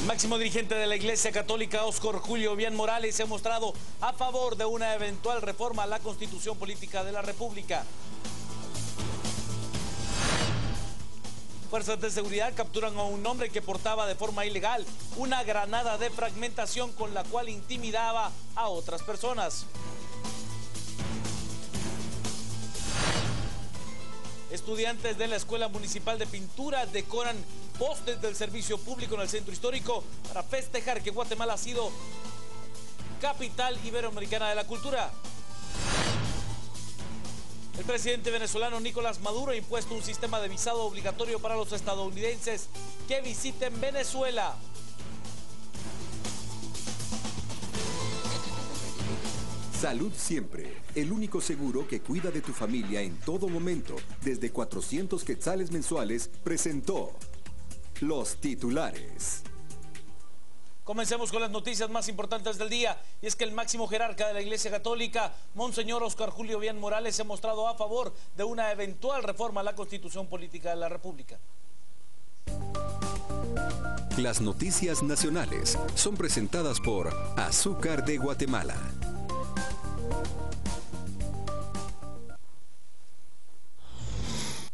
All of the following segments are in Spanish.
Máximo dirigente de la Iglesia Católica, Óscar Julio Obián Morales, se ha mostrado a favor de una eventual reforma a la Constitución Política de la República. Fuerzas de seguridad capturan a un hombre que portaba de forma ilegal una granada de fragmentación con la cual intimidaba a otras personas. Estudiantes de la Escuela Municipal de Pintura decoran postes del servicio público en el centro histórico para festejar que Guatemala ha sido capital iberoamericana de la cultura. El presidente venezolano Nicolás Maduro ha impuesto un sistema de visado obligatorio para los estadounidenses que visiten Venezuela. Salud Siempre, el único seguro que cuida de tu familia en todo momento, desde 400 quetzales mensuales, presentó los titulares. Comencemos con las noticias más importantes del día, y es que el máximo jerarca de la Iglesia Católica, Monseñor Óscar Julio Obián Morales, se ha mostrado a favor de una eventual reforma a la Constitución Política de la República. Las noticias nacionales son presentadas por Azúcar de Guatemala.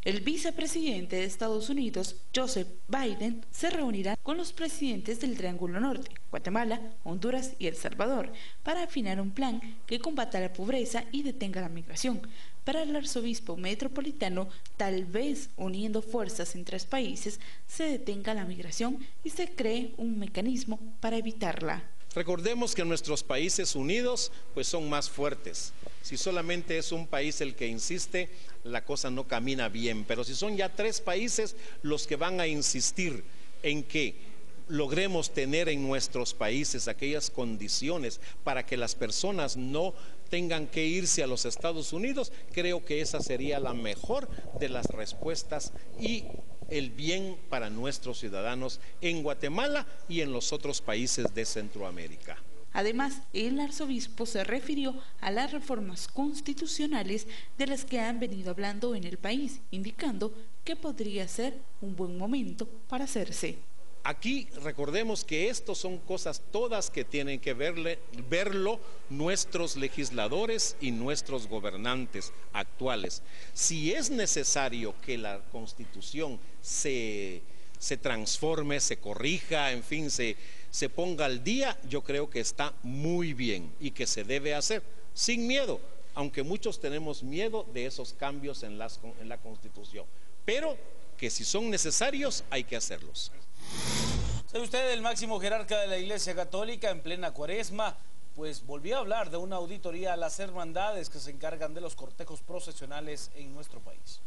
El vicepresidente de Estados Unidos, Joseph Biden, se reunirá con los presidentes del Triángulo Norte, Guatemala, Honduras y El Salvador, para afinar un plan que combata la pobreza y detenga la migración. Para el arzobispo metropolitano, tal vez uniendo fuerzas en 3 países, se detenga la migración y se cree un mecanismo para evitarla. Recordemos que nuestros países unidos pues son más fuertes. Si solamente es un país el que insiste, la cosa no camina bien. Pero si son ya 3 países los que van a insistir en que logremos tener en nuestros países aquellas condiciones para que las personas no tengan que irse a los Estados Unidos, creo que esa sería la mejor de las respuestas y el bien para nuestros ciudadanos en Guatemala y en los otros países de Centroamérica. Además, el arzobispo se refirió a las reformas constitucionales de las que han venido hablando en el país, indicando que podría ser un buen momento para hacerse. Aquí recordemos que esto son cosas todas que tienen que verlo nuestros legisladores y nuestros gobernantes actuales. Si es necesario que la Constitución se transforme, se corrija, en fin, se ponga al día, yo creo que está muy bien y que se debe hacer sin miedo, aunque muchos tenemos miedo de esos cambios en la Constitución, pero que si son necesarios hay que hacerlos. ¿Sabe usted? El máximo jerarca de la Iglesia Católica en plena Cuaresma pues volvió a hablar de una auditoría a las hermandades que se encargan de los cortejos procesionales en nuestro país.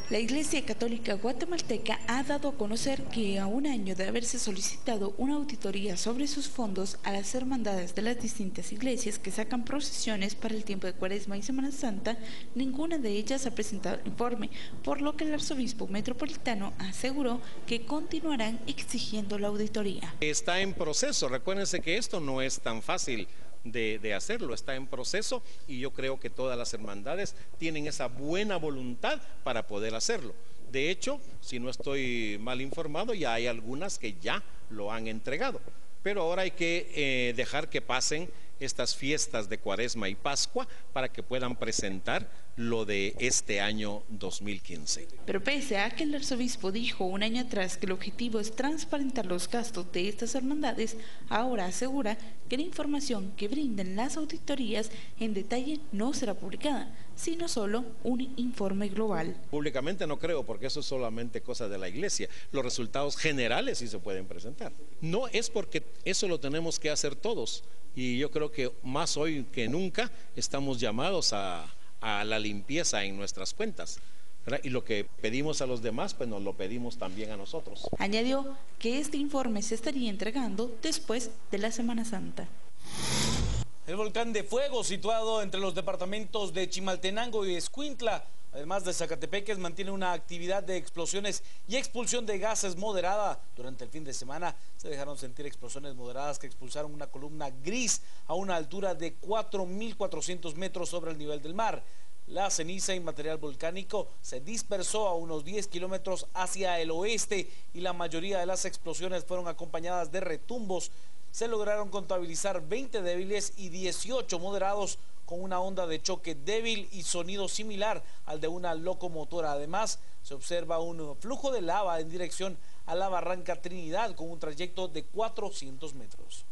La Iglesia Católica Guatemalteca ha dado a conocer que a un año de haberse solicitado una auditoría sobre sus fondos a las hermandades de las distintas iglesias que sacan procesiones para el tiempo de Cuaresma y Semana Santa, ninguna de ellas ha presentado el informe, por lo que el arzobispo metropolitano aseguró que continuarán exigiendo la auditoría. Está en proceso, recuérdense que esto no es tan fácil de hacerlo, está en proceso y yo creo que todas las hermandades tienen esa buena voluntad para poder hacerlo. De hecho, si no estoy mal informado, ya hay algunas que ya lo han entregado, pero ahora hay que dejar que pasen estas fiestas de Cuaresma y Pascua para que puedan presentar lo de este año 2015. Pero pese a que el arzobispo dijo un año atrás que el objetivo es transparentar los gastos de estas hermandades, ahora asegura que la información que brinden las auditorías en detalle no será publicada, sino solo un informe global. Públicamente no creo, porque eso es solamente cosa de la iglesia. Los resultados generales sí se pueden presentar. No es porque eso lo tenemos que hacer todos, y yo creo que más hoy que nunca estamos llamados a la limpieza en nuestras cuentas, ¿verdad? Y lo que pedimos a los demás, pues nos lo pedimos también a nosotros. Añadió que este informe se estaría entregando después de la Semana Santa. El volcán de fuego, situado entre los departamentos de Chimaltenango y Escuintla, además de Zacatepeques, mantiene una actividad de explosiones y expulsión de gases moderada. Durante el fin de semana se dejaron sentir explosiones moderadas que expulsaron una columna gris a una altura de 4.400 metros sobre el nivel del mar. La ceniza y material volcánico se dispersó a unos 10 kilómetros hacia el oeste y la mayoría de las explosiones fueron acompañadas de retumbos. Se lograron contabilizar 20 débiles y 18 moderados con una onda de choque débil y sonido similar al de una locomotora. Además, se observa un flujo de lava en dirección a la Barranca Trinidad con un trayecto de 400 metros.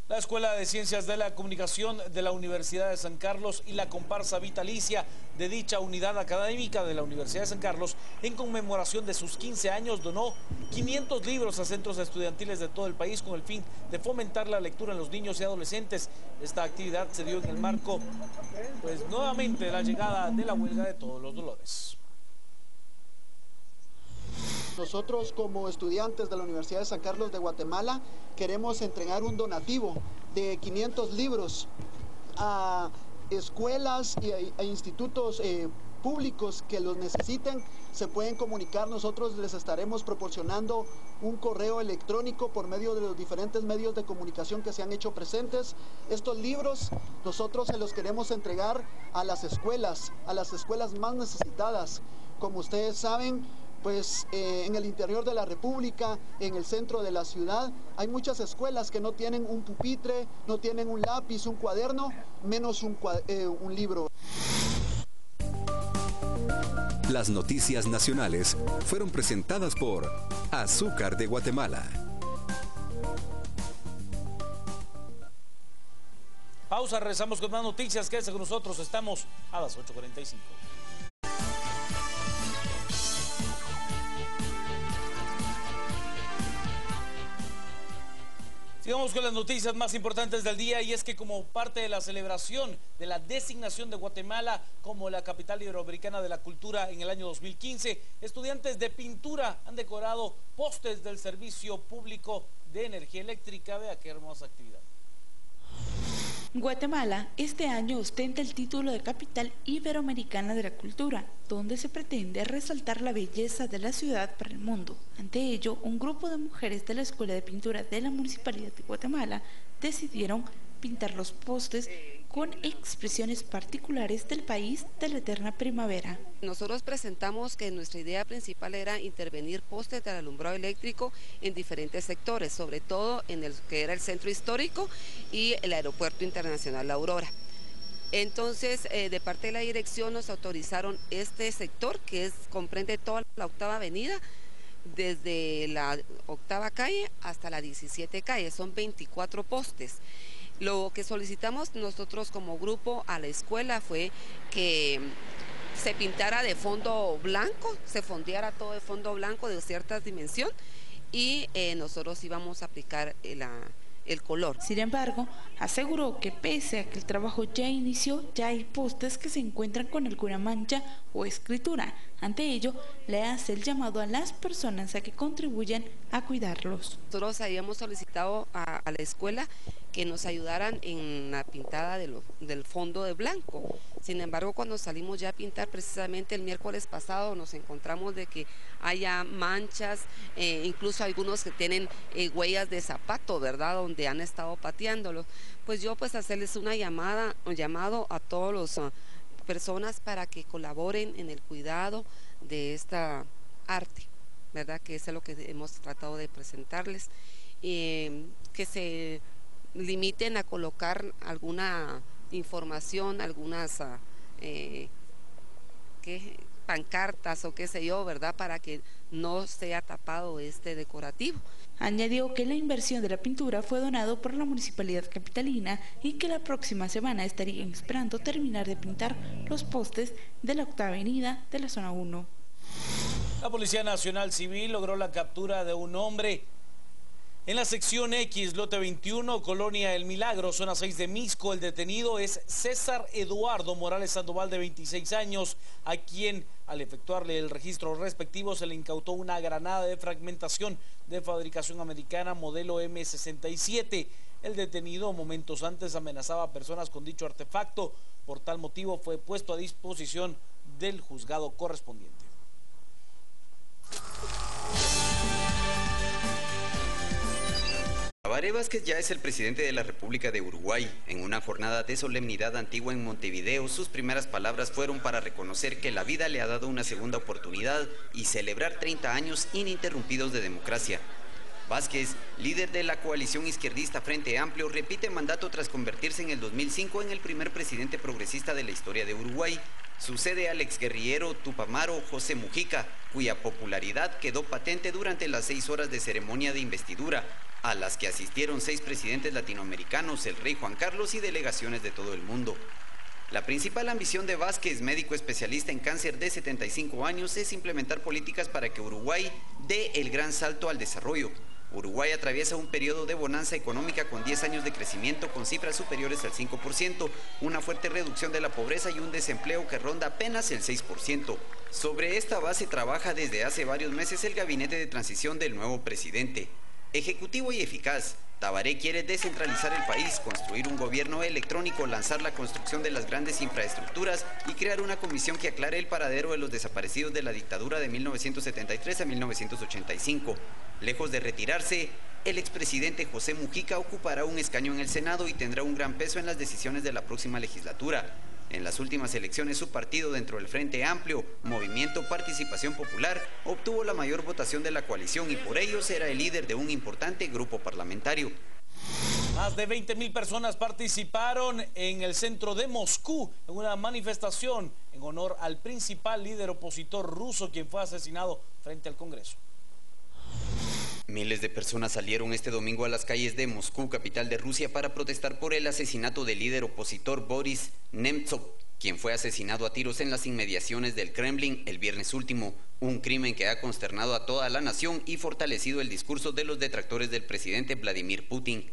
La Escuela de Ciencias de la Comunicación de la Universidad de San Carlos y la comparsa vitalicia de dicha unidad académica de la Universidad de San Carlos, en conmemoración de sus 15 años, donó 500 libros a centros estudiantiles de todo el país con el fin de fomentar la lectura en los niños y adolescentes. Esta actividad se dio en el marco, nuevamente de la llegada de la huelga de todos los dolores. Nosotros como estudiantes de la Universidad de San Carlos de Guatemala queremos entregar un donativo de 500 libros a escuelas e institutos públicos que los necesiten. Se pueden comunicar, nosotros les estaremos proporcionando un correo electrónico por medio de los diferentes medios de comunicación que se han hecho presentes. Estos libros nosotros se los queremos entregar a las escuelas más necesitadas. Como ustedes saben, en el interior de la República, en el centro de la ciudad, hay muchas escuelas que no tienen un pupitre, no tienen un lápiz, un cuaderno, menos un libro. Las noticias nacionales fueron presentadas por Azúcar de Guatemala. Pausa, regresamos con más noticias. Quédense con nosotros, estamos a las 8:45. Sigamos con las noticias más importantes del día, y es que como parte de la celebración de la designación de Guatemala como la capital iberoamericana de la cultura en el año 2015, estudiantes de pintura han decorado postes del servicio público de energía eléctrica. Vea qué hermosa actividad. Guatemala este año ostenta el título de capital iberoamericana de la cultura, donde se pretende resaltar la belleza de la ciudad para el mundo. Ante ello, un grupo de mujeres de la Escuela de Pintura de la Municipalidad de Guatemala decidieron pintar los postes con expresiones particulares del país de la eterna primavera. Nosotros presentamos que nuestra idea principal era intervenir postes del alumbrado eléctrico en diferentes sectores, sobre todo en el que era el centro histórico y el aeropuerto internacional La Aurora. Entonces, de parte de la dirección nos autorizaron este sector, que comprende toda la 8ª avenida, desde la 8ª calle hasta la 17 calle, son 24 postes. Lo que solicitamos nosotros como grupo a la escuela fue que se pintara de fondo blanco, se fondeara todo de fondo blanco de cierta dimensión, y nosotros íbamos a aplicar el color. Sin embargo, aseguró que pese a que el trabajo ya inició, ya hay postes que se encuentran con alguna mancha o escritura. Ante ello, le hace el llamado a las personas a que contribuyan a cuidarlos. Nosotros habíamos solicitado a la escuela que nos ayudaran en la pintada del fondo de blanco. Sin embargo, cuando salimos ya a pintar, precisamente el miércoles pasado, nos encontramos de que haya manchas, incluso algunos que tienen huellas de zapato, ¿verdad?, donde han estado pateándolos. Pues yo hacerles un llamado a todos los personas para que colaboren en el cuidado de esta arte, ¿verdad?, que eso es lo que hemos tratado de presentarles, que se limiten a colocar alguna información, algunas pancartas o qué sé yo, ¿verdad?, para que no sea tapado este decorativo. Añadió que la inversión de la pintura fue donado por la Municipalidad Capitalina y que la próxima semana estarían esperando terminar de pintar los postes de la 8ª avenida de la zona 1. La Policía Nacional Civil logró la captura de un hombre en la sección X, lote 21, Colonia El Milagro, zona 6 de Misco. El detenido es César Eduardo Morales Sandoval, de 26 años, a quien al efectuarle el registro respectivo se le incautó una granada de fragmentación de fabricación americana modelo M67. El detenido momentos antes amenazaba a personas con dicho artefacto. Por tal motivo fue puesto a disposición del juzgado correspondiente. Tabaré Vázquez ya es el presidente de la República de Uruguay. En una jornada de solemnidad antigua en Montevideo, sus primeras palabras fueron para reconocer que la vida le ha dado una segunda oportunidad y celebrar 30 años ininterrumpidos de democracia. Vázquez, líder de la coalición izquierdista Frente Amplio, repite mandato tras convertirse en el 2005 en el primer presidente progresista de la historia de Uruguay. Sucede al exguerrillero tupamaro José Mujica, cuya popularidad quedó patente durante las 6 horas de ceremonia de investidura, a las que asistieron 6 presidentes latinoamericanos, el rey Juan Carlos y delegaciones de todo el mundo. La principal ambición de Vázquez, médico especialista en cáncer de 75 años, es implementar políticas para que Uruguay dé el gran salto al desarrollo. Uruguay atraviesa un periodo de bonanza económica con 10 años de crecimiento con cifras superiores al 5%, una fuerte reducción de la pobreza y un desempleo que ronda apenas el 6%. Sobre esta base trabaja desde hace varios meses el gabinete de transición del nuevo presidente. Ejecutivo y eficaz, Tabaré quiere descentralizar el país, construir un gobierno electrónico, lanzar la construcción de las grandes infraestructuras y crear una comisión que aclare el paradero de los desaparecidos de la dictadura de 1973 a 1985. Lejos de retirarse, el expresidente José Mujica ocupará un escaño en el Senado y tendrá un gran peso en las decisiones de la próxima legislatura. En las últimas elecciones, su partido dentro del Frente Amplio, Movimiento Participación Popular, obtuvo la mayor votación de la coalición y por ello será el líder de un importante grupo parlamentario. Más de 20.000 personas participaron en el centro de Moscú en una manifestación en honor al principal líder opositor ruso, quien fue asesinado frente al Congreso. Miles de personas salieron este domingo a las calles de Moscú, capital de Rusia, para protestar por el asesinato del líder opositor Boris Nemtsov, quien fue asesinado a tiros en las inmediaciones del Kremlin el viernes último, un crimen que ha consternado a toda la nación y fortalecido el discurso de los detractores del presidente Vladimir Putin.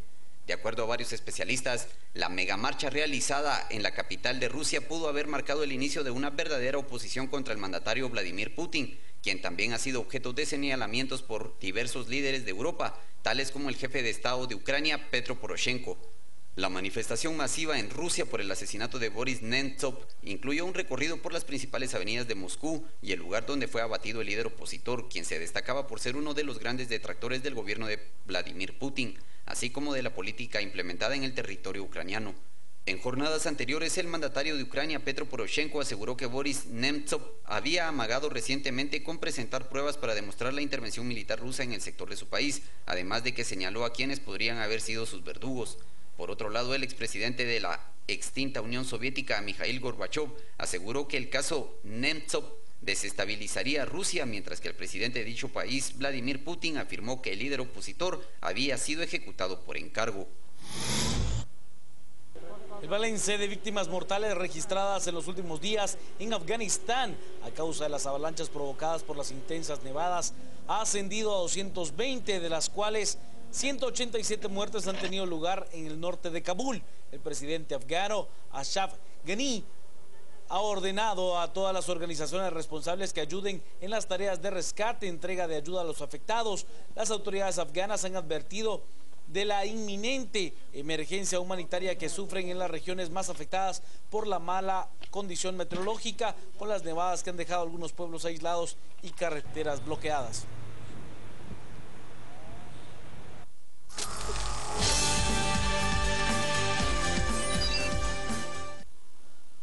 De acuerdo a varios especialistas, la megamarcha realizada en la capital de Rusia pudo haber marcado el inicio de una verdadera oposición contra el mandatario Vladimir Putin, quien también ha sido objeto de señalamientos por diversos líderes de Europa, tales como el jefe de Estado de Ucrania, Petro Poroshenko. La manifestación masiva en Rusia por el asesinato de Boris Nemtsov incluyó un recorrido por las principales avenidas de Moscú y el lugar donde fue abatido el líder opositor, quien se destacaba por ser uno de los grandes detractores del gobierno de Vladimir Putin, así como de la política implementada en el territorio ucraniano. En jornadas anteriores, el mandatario de Ucrania, Petro Poroshenko, aseguró que Boris Nemtsov había amagado recientemente con presentar pruebas para demostrar la intervención militar rusa en el sector de su país, además de que señaló a quienes podrían haber sido sus verdugos. Por otro lado, el expresidente de la extinta Unión Soviética, Mikhail Gorbachev, aseguró que el caso Nemtsov desestabilizaría a Rusia, mientras que el presidente de dicho país, Vladimir Putin, afirmó que el líder opositor había sido ejecutado por encargo. El balance de víctimas mortales registradas en los últimos días en Afganistán a causa de las avalanchas provocadas por las intensas nevadas ha ascendido a 220, de las cuales 187 muertes han tenido lugar en el norte de Kabul. El presidente afgano Ashraf Ghani ha ordenado a todas las organizaciones responsables que ayuden en las tareas de rescate, entrega de ayuda a los afectados. Las autoridades afganas han advertido de la inminente emergencia humanitaria que sufren en las regiones más afectadas por la mala condición meteorológica, con las nevadas que han dejado algunos pueblos aislados y carreteras bloqueadas.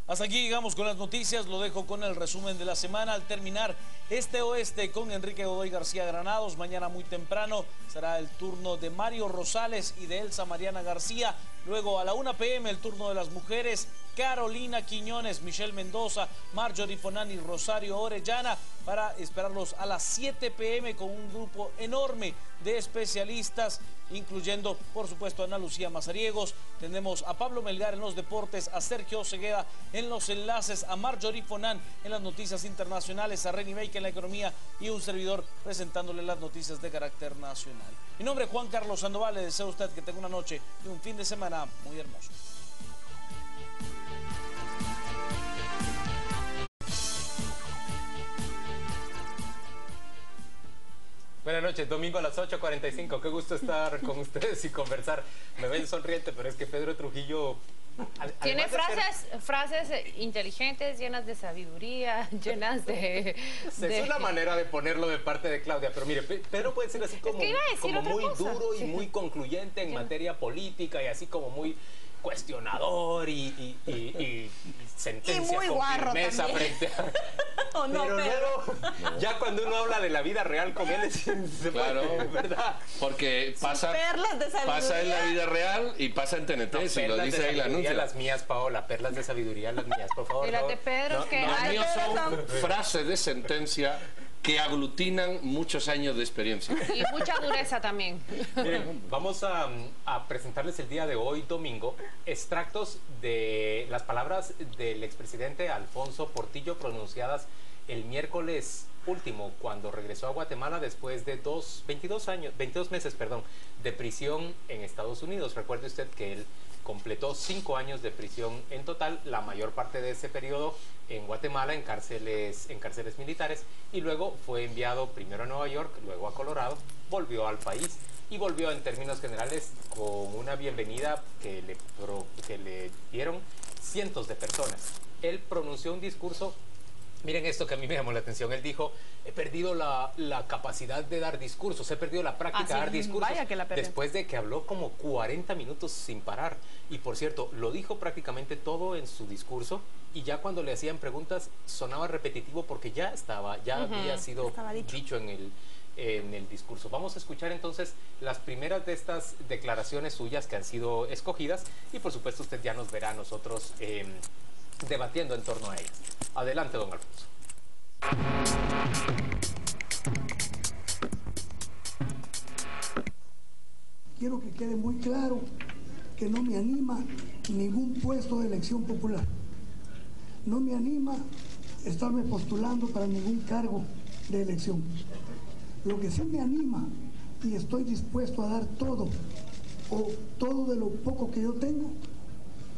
Hasta aquí llegamos con las noticias, lo dejo con el resumen de la semana. Al terminar Este Oeste con Enrique Godoy García Granados, mañana muy temprano será el turno de Mario Rosales y de Elsa Mariana García. Luego a la 1 p.m. el turno de las mujeres, Carolina Quiñones, Michelle Mendoza, Marjorie Fonani, Rosario Orellana, para esperarlos a las 7 p.m. con un grupo enorme de especialistas, incluyendo, por supuesto, a Ana Lucía Mazariegos. Tenemos a Pablo Melgar en los deportes, a Sergio Cegueda en los enlaces, a Marjorie Fonan en las noticias internacionales, a Reni Baker en la economía y un servidor presentándole las noticias de carácter nacional. Mi nombre es Juan Carlos Sandoval, le deseo a usted que tenga una noche y un fin de semana muy hermoso. Buenas noches, domingo a las 8:45. Qué gusto estar con ustedes y conversar. Me ven sonriente, pero es que Pedro Trujillo... Tiene frases inteligentes, llenas de sabiduría, llenas de... Es una manera de ponerlo de parte de Claudia, pero mire, Pedro puede ser así como, muy duro y muy concluyente en materia política y así como muy cuestionador y sentencia muy con guarro firmeza también. frente a... ¿O no, pero luego, ya cuando uno habla de la vida real con él, se claro, puede, ¿verdad? Porque pasa en la vida real y pasa en TNT, no, si lo dice ahí el anuncio. Las mías, Paola, perlas de sabiduría, las mías, por favor. Y las de Pedro, no, que... Los míos son frases de sentencia que aglutinan muchos años de experiencia. Y mucha dureza también. Miren, vamos a presentarles el día de hoy, domingo, extractos de las palabras del expresidente Alfonso Portillo pronunciadas el miércoles último, cuando regresó a Guatemala después de 22 meses de prisión en Estados Unidos. Recuerde usted que él completó 5 años de prisión en total, la mayor parte de ese periodo en Guatemala, en cárceles militares, y luego fue enviado primero a Nueva York, luego a Colorado, volvió al país y volvió en términos generales con una bienvenida que le dieron cientos de personas. Él pronunció un discurso. Miren esto que a mí me llamó la atención. Él dijo, he perdido la capacidad de dar discursos, he perdido la práctica de dar discursos. Vaya que la perdió. Después de que habló como 40 minutos sin parar. Y por cierto, lo dijo prácticamente todo en su discurso, y ya cuando le hacían preguntas sonaba repetitivo porque ya había sido dicho en el discurso. Vamos a escuchar entonces las primeras de estas declaraciones suyas que han sido escogidas, y por supuesto usted ya nos verá a nosotros debatiendo en torno a ellas. Adelante, don Alfonso. Quiero que quede muy claro que no me anima ningún puesto de elección popular. No me anima estarme postulando para ningún cargo de elección. Lo que sí me anima, y estoy dispuesto a dar todo, o todo de lo poco que yo tengo,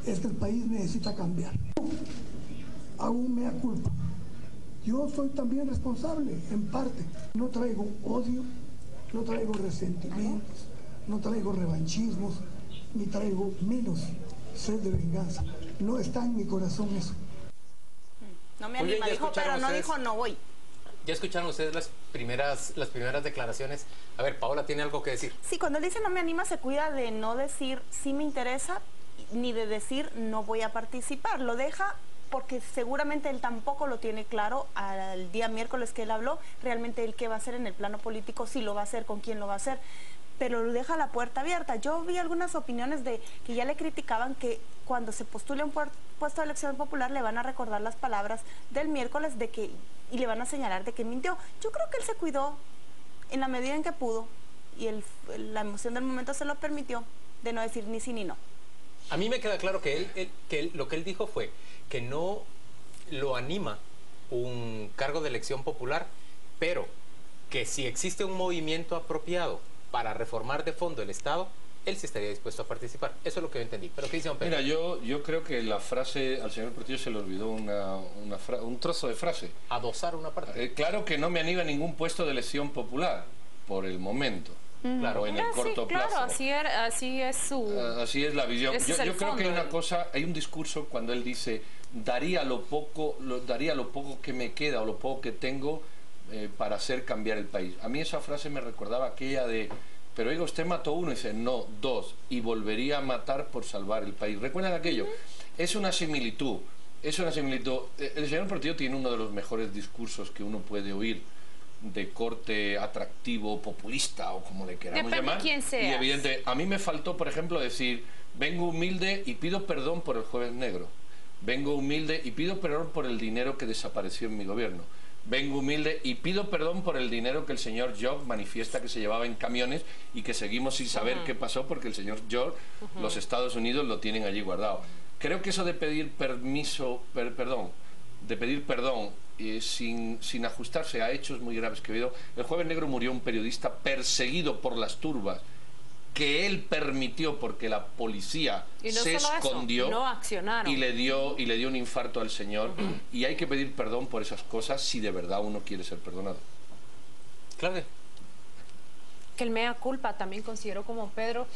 es que el país necesita cambiar. Hago un mea culpa. Yo soy también responsable, en parte. No traigo odio, no traigo resentimientos, no traigo revanchismos, ni traigo menos sed de venganza. No está en mi corazón eso. No me anima, dijo, pero no dijo no voy. Ya escucharon ustedes las primeras declaraciones. A ver, Paola tiene algo que decir. Sí, cuando él dice no me anima, se cuida de no decir sí me interesa, ni de decir no voy a participar. Lo deja porque seguramente él tampoco lo tiene claro al día miércoles que él habló, realmente él qué va a hacer en el plano político, si lo va a hacer, con quién lo va a hacer, pero lo deja la puerta abierta. Yo vi algunas opiniones de que ya le criticaban que cuando se postule un puesto de elección popular le van a recordar las palabras del miércoles y le van a señalar de que mintió. Yo creo que él se cuidó en la medida en que pudo, y la emoción del momento se lo permitió, de no decir ni sí ni no. A mí me queda claro que lo que él dijo fue que no lo anima un cargo de elección popular, pero que si existe un movimiento apropiado para reformar de fondo el Estado, él sí estaría dispuesto a participar. Eso es lo que yo entendí. ¿Pero qué dice don Pedro? Mira, yo creo que la frase, al señor Portillo se le olvidó un trozo de frase. Adosar una parte. Claro que no me anima ningún puesto de elección popular, por el momento. Claro, en el corto plazo. Claro, así es su... Así es la visión. Yo creo que hay una cosa, hay un discurso cuando él dice, daría lo poco que me queda o lo poco que tengo para hacer cambiar el país. A mí esa frase me recordaba aquella de, pero oiga, usted mató uno, y dice, no, 2, y volvería a matar por salvar el país. ¿Recuerdan aquello? Es una similitud, es una similitud. El señor Portillo tiene uno de los mejores discursos que uno puede oír, de corte atractivo, populista o como le queramos llamar. Quién seas. Y evidente, a mí me faltó, por ejemplo, decir, vengo humilde y pido perdón por el Jueves Negro. Vengo humilde y pido perdón por el dinero que desapareció en mi gobierno. Vengo humilde y pido perdón por el dinero que el señor Job manifiesta que se llevaba en camiones y que seguimos sin saber qué pasó porque el señor Job, los Estados Unidos lo tienen allí guardado. Creo que eso de pedir perdón sin ajustarse a hechos muy graves que he oído. El Jueves Negro murió un periodista perseguido por las turbas que él permitió porque la policía se escondió, no accionaron, y le dio un infarto al señor. Y hay que pedir perdón por esas cosas si de verdad uno quiere ser perdonado. Claro. que el mea culpa, también considero como Pedro.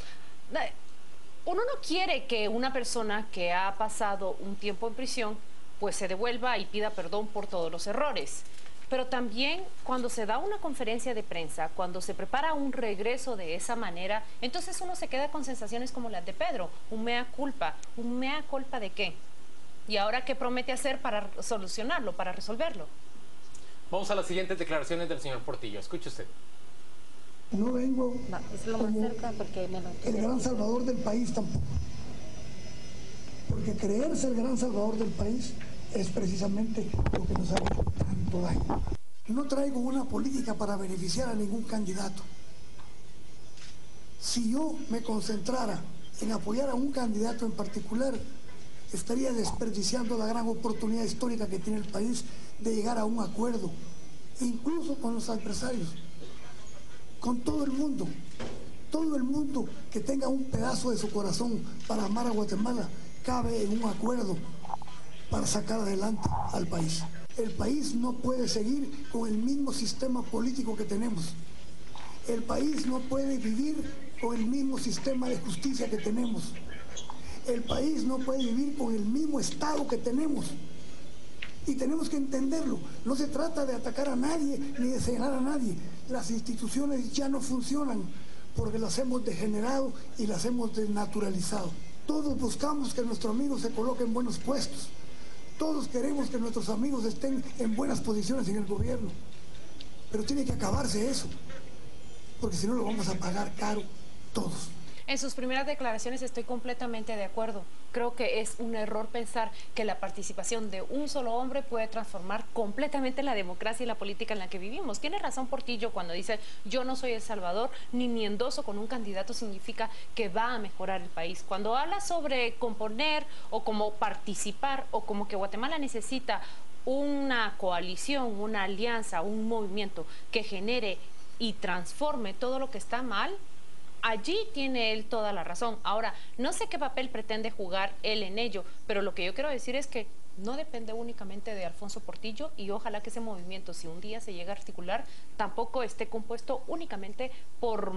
Uno no quiere que una persona que ha pasado un tiempo en prisión pues se devuelva y pida perdón por todos los errores. Pero también cuando se da una conferencia de prensa, cuando se prepara un regreso de esa manera, entonces uno se queda con sensaciones como las de Pedro, un mea culpa ¿de qué? ¿Y ahora qué promete hacer para solucionarlo, para resolverlo? Vamos a las siguientes declaraciones del señor Portillo. Escuche usted. No vengo como el gran salvador del país tampoco. Porque creerse el gran salvador del país es precisamente lo que nos ha hecho tanto daño. No traigo una política para beneficiar a ningún candidato. Si yo me concentrara en apoyar a un candidato en particular, estaría desperdiciando la gran oportunidad histórica que tiene el país de llegar a un acuerdo, incluso con los adversarios, con todo el mundo que tenga un pedazo de su corazón para amar a Guatemala, cabe en un acuerdo para sacar adelante al país. El país no puede seguir con el mismo sistema político que tenemos. El país no puede vivir con el mismo sistema de justicia que tenemos. El país no puede vivir con el mismo Estado que tenemos. Y tenemos que entenderlo. No se trata de atacar a nadie ni de señalar a nadie. Las instituciones ya no funcionan porque las hemos degenerado y las hemos desnaturalizado. Todos buscamos que nuestros amigos se coloquen en buenos puestos. Todos queremos que nuestros amigos estén en buenas posiciones en el gobierno. Pero tiene que acabarse eso, porque si no lo vamos a pagar caro todos. En sus primeras declaraciones estoy completamente de acuerdo. Creo que es un error pensar que la participación de un solo hombre puede transformar completamente la democracia y la política en la que vivimos. Tiene razón Portillo cuando dice yo no soy El Salvador, ni mi endoso con un candidato significa que va a mejorar el país. Cuando habla sobre componer o como participar o como que Guatemala necesita una coalición, una alianza, un movimiento que genere y transforme todo lo que está mal, allí tiene él toda la razón. Ahora, no sé qué papel pretende jugar él en ello, pero lo que yo quiero decir es que no depende únicamente de Alfonso Portillo y ojalá que ese movimiento, si un día se llega a articular, tampoco esté compuesto únicamente por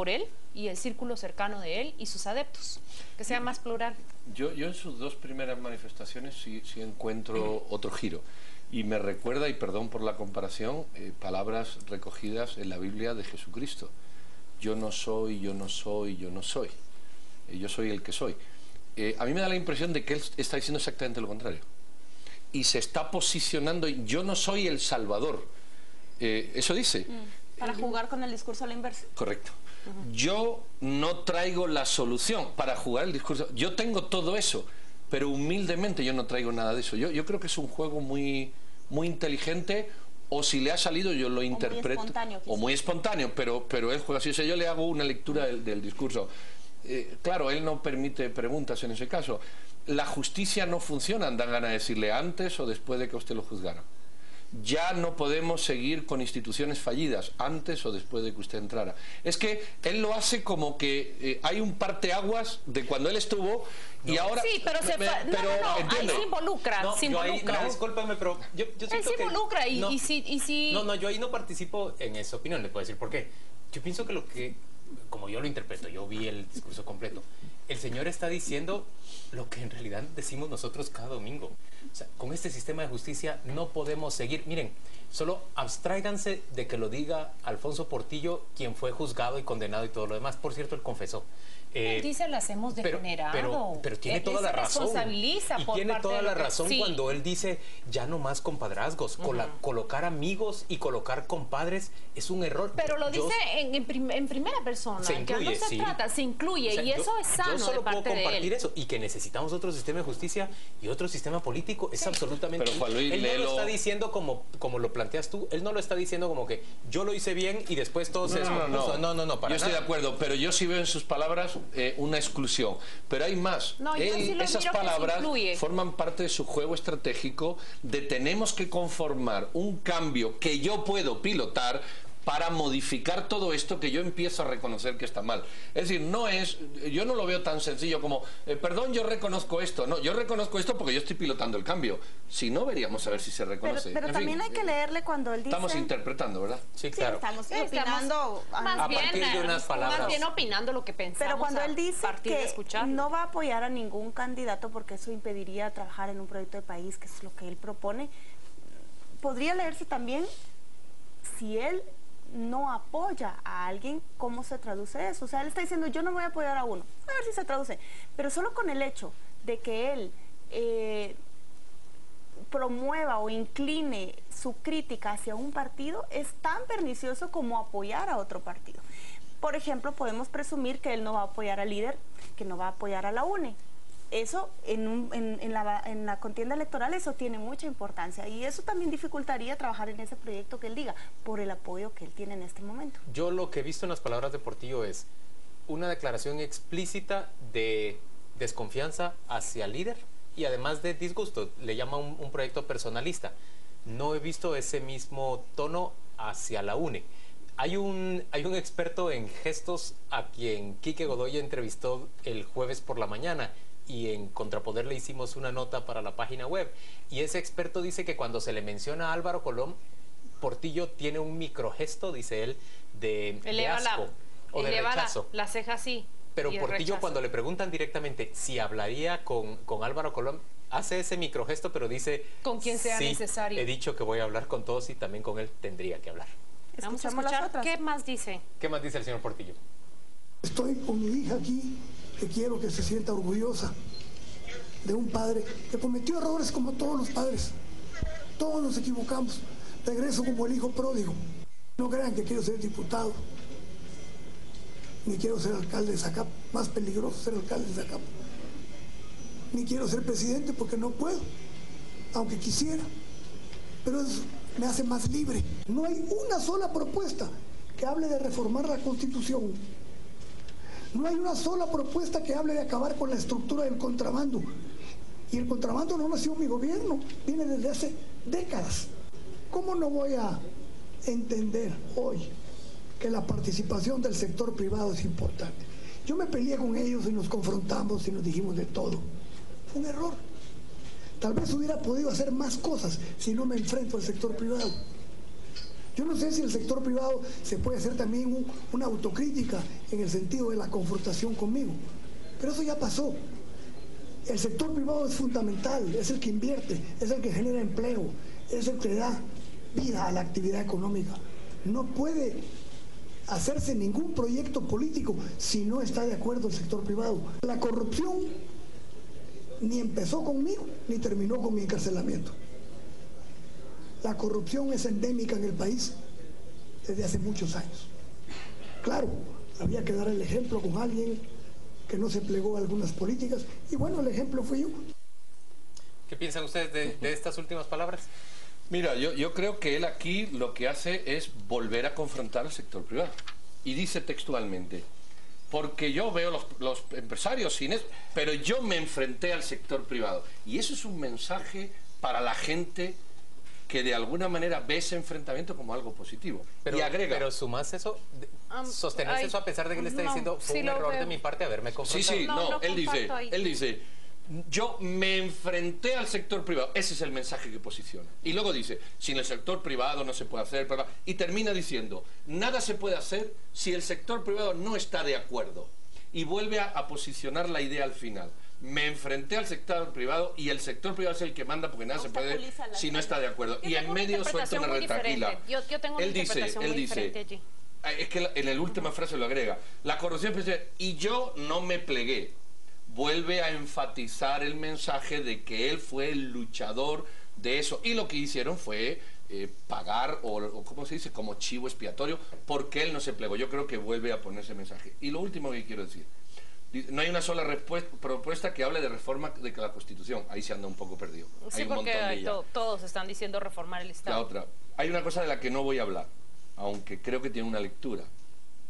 él y el círculo cercano de él y sus adeptos, que sea más plural. Yo en sus dos primeras manifestaciones sí encuentro otro giro. Y me recuerda, y perdón por la comparación, palabras recogidas en la Biblia de Jesucristo. Yo no soy, yo no soy, yo no soy. Yo soy el que soy. A mí me da la impresión de que él está diciendo exactamente lo contrario. Y se está posicionando, yo no soy el Salvador. Eso dice. Para jugar con el discurso a la inversa. Correcto. Yo no traigo la solución para jugar el discurso. Yo tengo todo eso, pero humildemente yo no traigo nada de eso. Yo creo que es un juego muy inteligente. O si le ha salido, yo lo interpreto. O muy espontáneo, pero él juega así. O sea, yo le hago una lectura del discurso. Claro, él no permite preguntas en ese caso. La justicia no funciona, dan ganas de decirle antes o después de que usted lo juzgara. Ya no podemos seguir con instituciones fallidas, antes o después de que usted entrara. Es que él lo hace como que hay un parteaguas de cuando él estuvo y ahora... Sí, pero ahí se involucra, discúlpame, pero yo siento él se involucra que, y si... No, yo ahí no participo en esa opinión, le puedo decir por qué. Yo pienso que como yo lo interpreto, yo vi el discurso completo, el señor está diciendo lo que en realidad decimos nosotros cada domingo. O sea, con este sistema de justicia no podemos seguir. Miren, solo abstráiganse de que lo diga Alfonso Portillo, quien fue juzgado y condenado y todo lo demás. Por cierto, él confesó. Él dice las hemos degenerado. Pero tiene toda la razón. Y tiene toda la razón cuando él dice ya no más compadrazgos. Colocar amigos y colocar compadres es un error. Pero lo dice en primera persona. Se incluye, ya no se trata, se incluye, o sea, y eso es sano. Yo solo de parte puedo compartir de él. eso. Y que necesitamos otro sistema de justicia y otro sistema político es absolutamente... Pero Juan Luis, él no lo está diciendo como lo planteas tú. Él no lo está diciendo como que yo lo hice bien y después todo se descompuso. No, para yo estoy de acuerdo, pero yo sí veo en sus palabras una exclusión. Pero hay más. Esas palabras forman parte de su juego estratégico de tenemos que conformar un cambio que yo puedo pilotar para modificar todo esto que yo empiezo a reconocer que está mal. Es decir, yo no lo veo tan sencillo como, perdón, yo reconozco esto. No, yo reconozco esto porque yo estoy pilotando el cambio. Si no, veríamos a ver si se reconoce. Pero también hay que leerle cuando él dice... Estamos interpretando, ¿verdad? Sí, claro. Estamos opinando... Más bien opinando lo que pensamos. Pero cuando él dice que no va a apoyar a ningún candidato porque eso impediría trabajar en un proyecto de país, que es lo que él propone, podría leerse también si él no apoya a alguien, ¿cómo se traduce eso? O sea, él está diciendo, yo no voy a apoyar a uno, a ver si se traduce, pero solo con el hecho de que él promueva o incline su crítica hacia un partido es tan pernicioso como apoyar a otro partido. Por ejemplo, podemos presumir que él no va a apoyar al líder, que no va a apoyar a la UNE. Eso en la contienda electoral eso tiene mucha importancia y eso también dificultaría trabajar en ese proyecto que él diga por el apoyo que él tiene en este momento. Yo lo que he visto en las palabras de Portillo es una declaración explícita de desconfianza hacia el líder y además de disgusto, le llama un proyecto personalista. No he visto ese mismo tono hacia la UNE. Hay un experto en gestos a quien Quique Godoy entrevistó el jueves por la mañana y en Contrapoder le hicimos una nota para la página web. Y ese experto dice que cuando se le menciona a Álvaro Colom, Portillo tiene un microgesto, dice él, de asco o de rechazo. La ceja así. Pero Portillo, cuando le preguntan directamente si hablaría con Álvaro Colom, hace ese microgesto, pero dice... Con quien sea necesario. He dicho que voy a hablar con todos y también con él tendría que hablar. Vamos a escuchar qué más dice. ¿Qué más dice el señor Portillo? Estoy con mi hija aquí, que quiero que se sienta orgullosa de un padre que cometió errores como todos los padres. Todos nos equivocamos. Regreso como el hijo pródigo. No crean que quiero ser diputado, ni quiero ser alcalde de Zacapa. Más peligroso ser alcalde de Zacapa. Ni quiero ser presidente porque no puedo, aunque quisiera. Pero eso me hace más libre. No hay una sola propuesta que hable de reformar la Constitución. No hay una sola propuesta que hable de acabar con la estructura del contrabando. Y el contrabando no nació en mi gobierno, viene desde hace décadas. ¿Cómo no voy a entender hoy que la participación del sector privado es importante? Yo me peleé con ellos y nos confrontamos y nos dijimos de todo. Fue un error. Tal vez hubiera podido hacer más cosas si no me enfrento al sector privado. Yo no sé si el sector privado se puede hacer también una autocrítica en el sentido de la confrontación conmigo, pero eso ya pasó. El sector privado es fundamental, es el que invierte, es el que genera empleo, es el que da vida a la actividad económica. No puede hacerse ningún proyecto político si no está de acuerdo el sector privado. La corrupción ni empezó conmigo ni terminó con mi encarcelamiento. La corrupción es endémica en el país desde hace muchos años. Claro, había que dar el ejemplo con alguien que no se plegó a algunas políticas y bueno, el ejemplo fui yo. ¿Qué piensan ustedes de estas últimas palabras? Mira, yo creo que él aquí lo que hace es volver a confrontar al sector privado. Y dice textualmente, porque yo veo los empresarios cines, pero yo me enfrenté al sector privado. Y eso es un mensaje para la gente que de alguna manera ve ese enfrentamiento como algo positivo. Pero, y agrega... Pero sumas eso, sostenerse eso a pesar de que él está diciendo, fue un error de mi parte haberme confrontado. Sí, él dice, yo me enfrenté al sector privado. Ese es el mensaje que posiciona. Y luego dice, sin el sector privado no se puede hacer, y termina diciendo, nada se puede hacer si el sector privado no está de acuerdo. Y vuelve a posicionar la idea al final. Me enfrenté al sector privado y el sector privado es el que manda porque nada se puede si no está de acuerdo. Y en medio suelta una retaquila. Yo tengo una interpretación muy diferente allí. Es que en la última frase lo agrega. La corrupción y yo no me plegué. Vuelve a enfatizar el mensaje de que él fue el luchador de eso. Y lo que hicieron fue pagar, o ¿cómo se dice? Como chivo expiatorio, porque él no se plegó. Yo creo que vuelve a poner ese mensaje. Y lo último que quiero decir. No hay una sola propuesta que hable de reforma de la Constitución. Ahí se anda un poco perdido. Sí, hay un porque montón de ella. Todos están diciendo reformar el Estado. La otra. Hay una cosa de la que no voy a hablar, aunque creo que tiene una lectura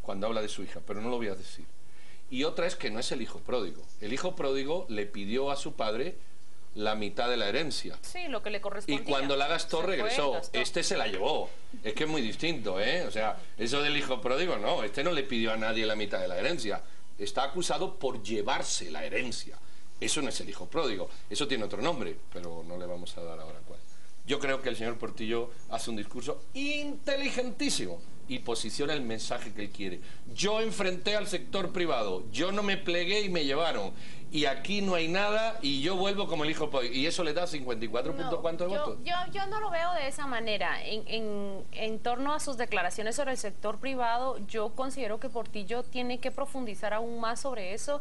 cuando habla de su hija, pero no lo voy a decir. Y otra es que no es el hijo pródigo. El hijo pródigo le pidió a su padre la mitad de la herencia. Sí, lo que le correspondía. Y cuando la gastó, regresó. Este se la llevó. Es que es muy distinto, ¿eh? O sea, eso del hijo pródigo, no. Este no le pidió a nadie la mitad de la herencia. Está acusado por llevarse la herencia. Eso no es el hijo pródigo. Eso tiene otro nombre, pero no le vamos a dar ahora cuál. Yo creo que el señor Portillo hace un discurso inteligentísimo y posiciona el mensaje que él quiere. Yo enfrenté al sector privado, yo no me plegué y me llevaron. Y aquí no hay nada y yo vuelvo como el hijo pródigo. Y eso le da 54 puntos ¿cuánto de votos? Yo no lo veo de esa manera. En torno a sus declaraciones sobre el sector privado, yo considero que Portillo tiene que profundizar aún más sobre eso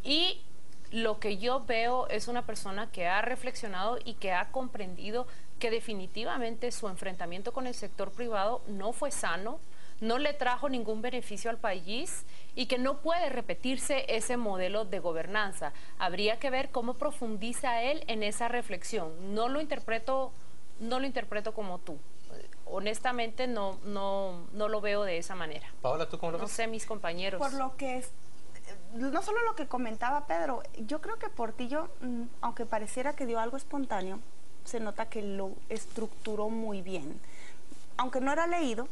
y lo que yo veo es una persona que ha reflexionado y que ha comprendido que definitivamente su enfrentamiento con el sector privado no fue sano, no le trajo ningún beneficio al país y que no puede repetirse ese modelo de gobernanza. Habría que ver cómo profundiza él en esa reflexión. No lo interpreto como tú. Honestamente no lo veo de esa manera. Paola, ¿tú cómo lo ves? No sé, mis compañeros. Por lo que es, no solo lo que comentaba Pedro, yo creo que Portillo, aunque pareciera que dio algo espontáneo, se nota que lo estructuró muy bien. Aunque no era leído,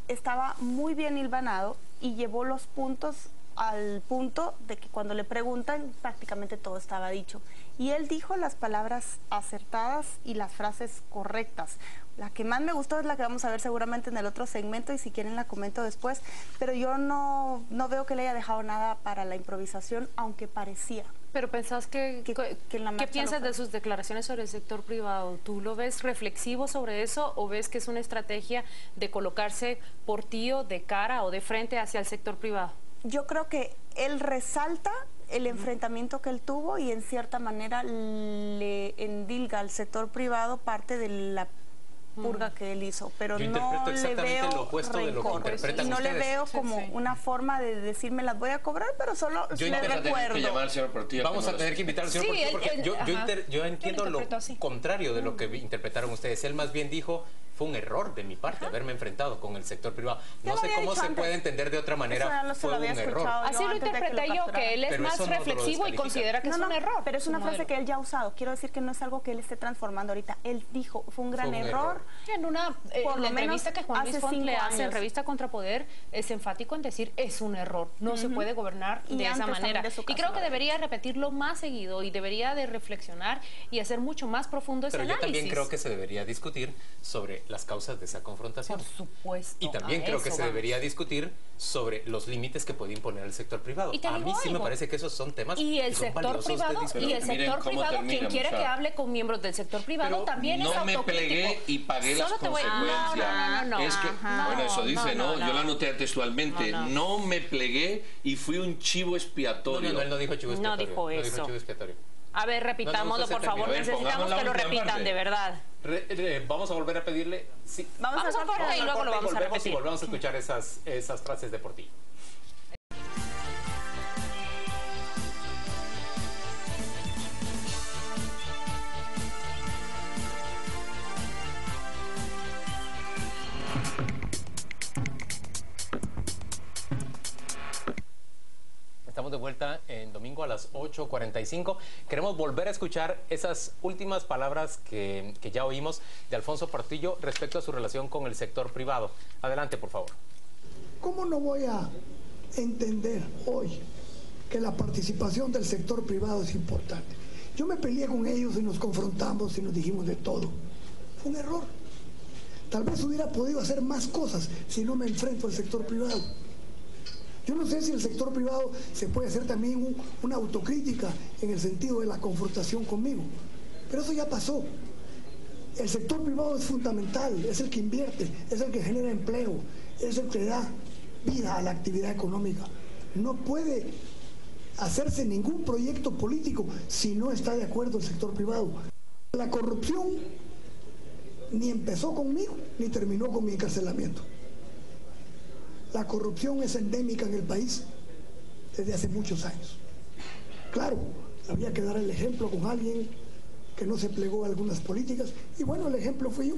estaba muy bien hilvanado y llevó los puntos al punto de que cuando le preguntan prácticamente todo estaba dicho. Y él dijo las palabras acertadas y las frases correctas. La que más me gustó es la que vamos a ver seguramente en el otro segmento y si quieren la comento después, pero yo no veo que le haya dejado nada para la improvisación, aunque parecía. Pero pensás ¿qué piensas de sus declaraciones sobre el sector privado? ¿Tú lo ves reflexivo sobre eso o ves que es una estrategia de colocarse Portillo de cara o de frente hacia el sector privado? Yo creo que él resalta el enfrentamiento que él tuvo y en cierta manera le endilga al sector privado parte de la purga que él hizo, pero no le veo rencor y no le veo como una forma de decirme las voy a cobrar, pero solo le recuerdo. Vamos a tener que invitar al señor Portillo porque yo entiendo lo contrario de lo que interpretaron ustedes. Él más bien dijo, fue un error de mi parte haberme enfrentado con el sector privado. No sé cómo se puede entender de otra manera, fue un error. Así lo interpreté yo, que él es más reflexivo y considera que es un error. Pero es una frase que él ya ha usado. Quiero decir que no es algo que él esté transformando ahorita. Él dijo, fue un gran error. En una entrevista que Juan Luis Font le hace en Revista Contrapoder, es enfático en decir, es un error, no se puede gobernar de esa manera. Y creo que debería repetirlo más seguido y debería de reflexionar y hacer mucho más profundo ese análisis. Pero yo también creo que se debería discutir sobre las causas de esa confrontación. Por supuesto. Y también creo que se debería discutir sobre los límites que puede imponer el sector privado. A mí sí me parece que esos son temas y el sector privado y el sector privado, quien quiere que hable con miembros del sector privado también es autocrítico. No me plegué y pagué las consecuencias. No. Es que, bueno, eso dice, ¿no? Yo la anoté textualmente. No me plegué y fui un chivo expiatorio. No, él no dijo chivo expiatorio. No dijo eso. No dijo chivo expiatorio. A ver, repitámoslo, por favor. Necesitamos que lo repitan, de verdad. Vamos a volver a pedirle. Sí. Vamos a corte y luego lo vamos a repetir. Y volvemos a escuchar esas frases de Portillo. Estamos de vuelta en domingo a las 8:45. Queremos volver a escuchar esas últimas palabras que ya oímos de Alfonso Portillo respecto a su relación con el sector privado. Adelante, por favor. ¿Cómo no voy a entender hoy que la participación del sector privado es importante? Yo me peleé con ellos y nos confrontamos y nos dijimos de todo. Fue un error. Tal vez hubiera podido hacer más cosas si no me enfrento al sector privado. Yo no sé si el sector privado se puede hacer también una autocrítica en el sentido de la confrontación conmigo, pero eso ya pasó. El sector privado es fundamental, es el que invierte, es el que genera empleo, es el que da vida a la actividad económica. No puede hacerse ningún proyecto político si no está de acuerdo el sector privado. La corrupción ni empezó conmigo ni terminó con mi encarcelamiento. La corrupción es endémica en el país desde hace muchos años. Claro, había que dar el ejemplo con alguien que no se plegó a algunas políticas y bueno, el ejemplo fui yo.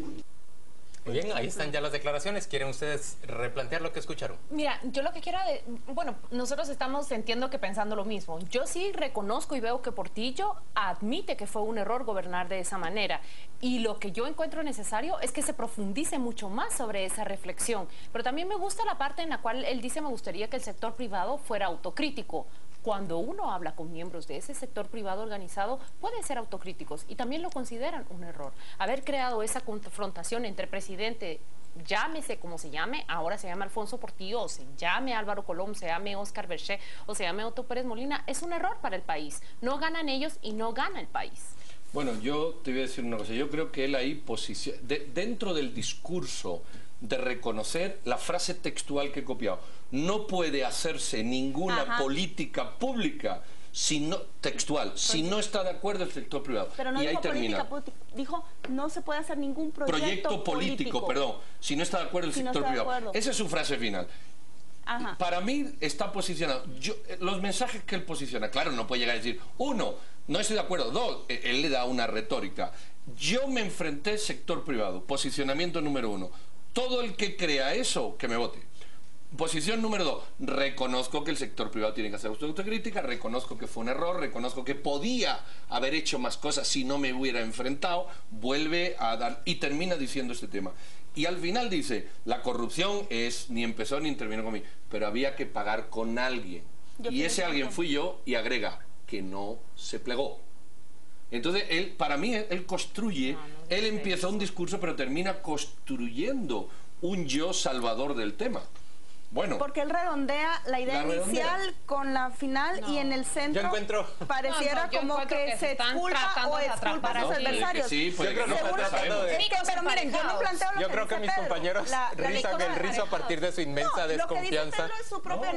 Muy bien, ahí están ya las declaraciones. ¿Quieren ustedes replantear lo que escucharon? Mira, yo lo que quiero... Bueno, nosotros estamos, entiendo que pensando lo mismo. Yo sí reconozco y veo que Portillo admite que fue un error gobernar de esa manera. Y lo que yo encuentro necesario es que se profundice mucho más sobre esa reflexión. Pero también me gusta la parte en la cual él dice, me gustaría que el sector privado fuera autocrítico. Cuando uno habla con miembros de ese sector privado organizado, pueden ser autocríticos y también lo consideran un error. Haber creado esa confrontación entre presidente, llámese como se llame, ahora se llama Alfonso Portillo, o se llame Álvaro Colom, se llame Óscar Berché, o se llame Otto Pérez Molina, es un error para el país. No ganan ellos y no gana el país. Bueno, yo te voy a decir una cosa. Yo creo que él ahí dentro del discurso de reconocer la frase textual que he copiado, no puede hacerse ninguna política pública textual, si no está de acuerdo el sector privado. Pero no y dijo ahí termina. Dijo, no se puede hacer ningún proyecto político, perdón, si no está de acuerdo el sector privado. Esa es su frase final. Ajá. Para mí está posicionado. Los mensajes que él posiciona, claro, no puede llegar a decir, uno, no estoy de acuerdo, dos, él le da una retórica. Yo me enfrenté al sector privado, posicionamiento número uno. Todo el que crea eso, que me vote. Posición número 2, reconozco que el sector privado tiene que hacer autocrítica, reconozco que fue un error, reconozco que podía haber hecho más cosas si no me hubiera enfrentado, vuelve a dar y termina diciendo este tema. Y al final dice, la corrupción ni empezó ni terminó conmigo, pero había que pagar con alguien. Y ese alguien fui yo, y agrega, que no se plegó. Entonces, para mí, él construye, él empieza un discurso, pero termina construyendo un yo salvador del tema. Bueno, porque él redondea la idea inicial con la final y en el centro pareciera como que se exculpa o exculpa a sus adversarios. Sí, pues pero miren, yo no planteo lo yo creo que mis compañeros rizan el rizo a partir de su inmensa desconfianza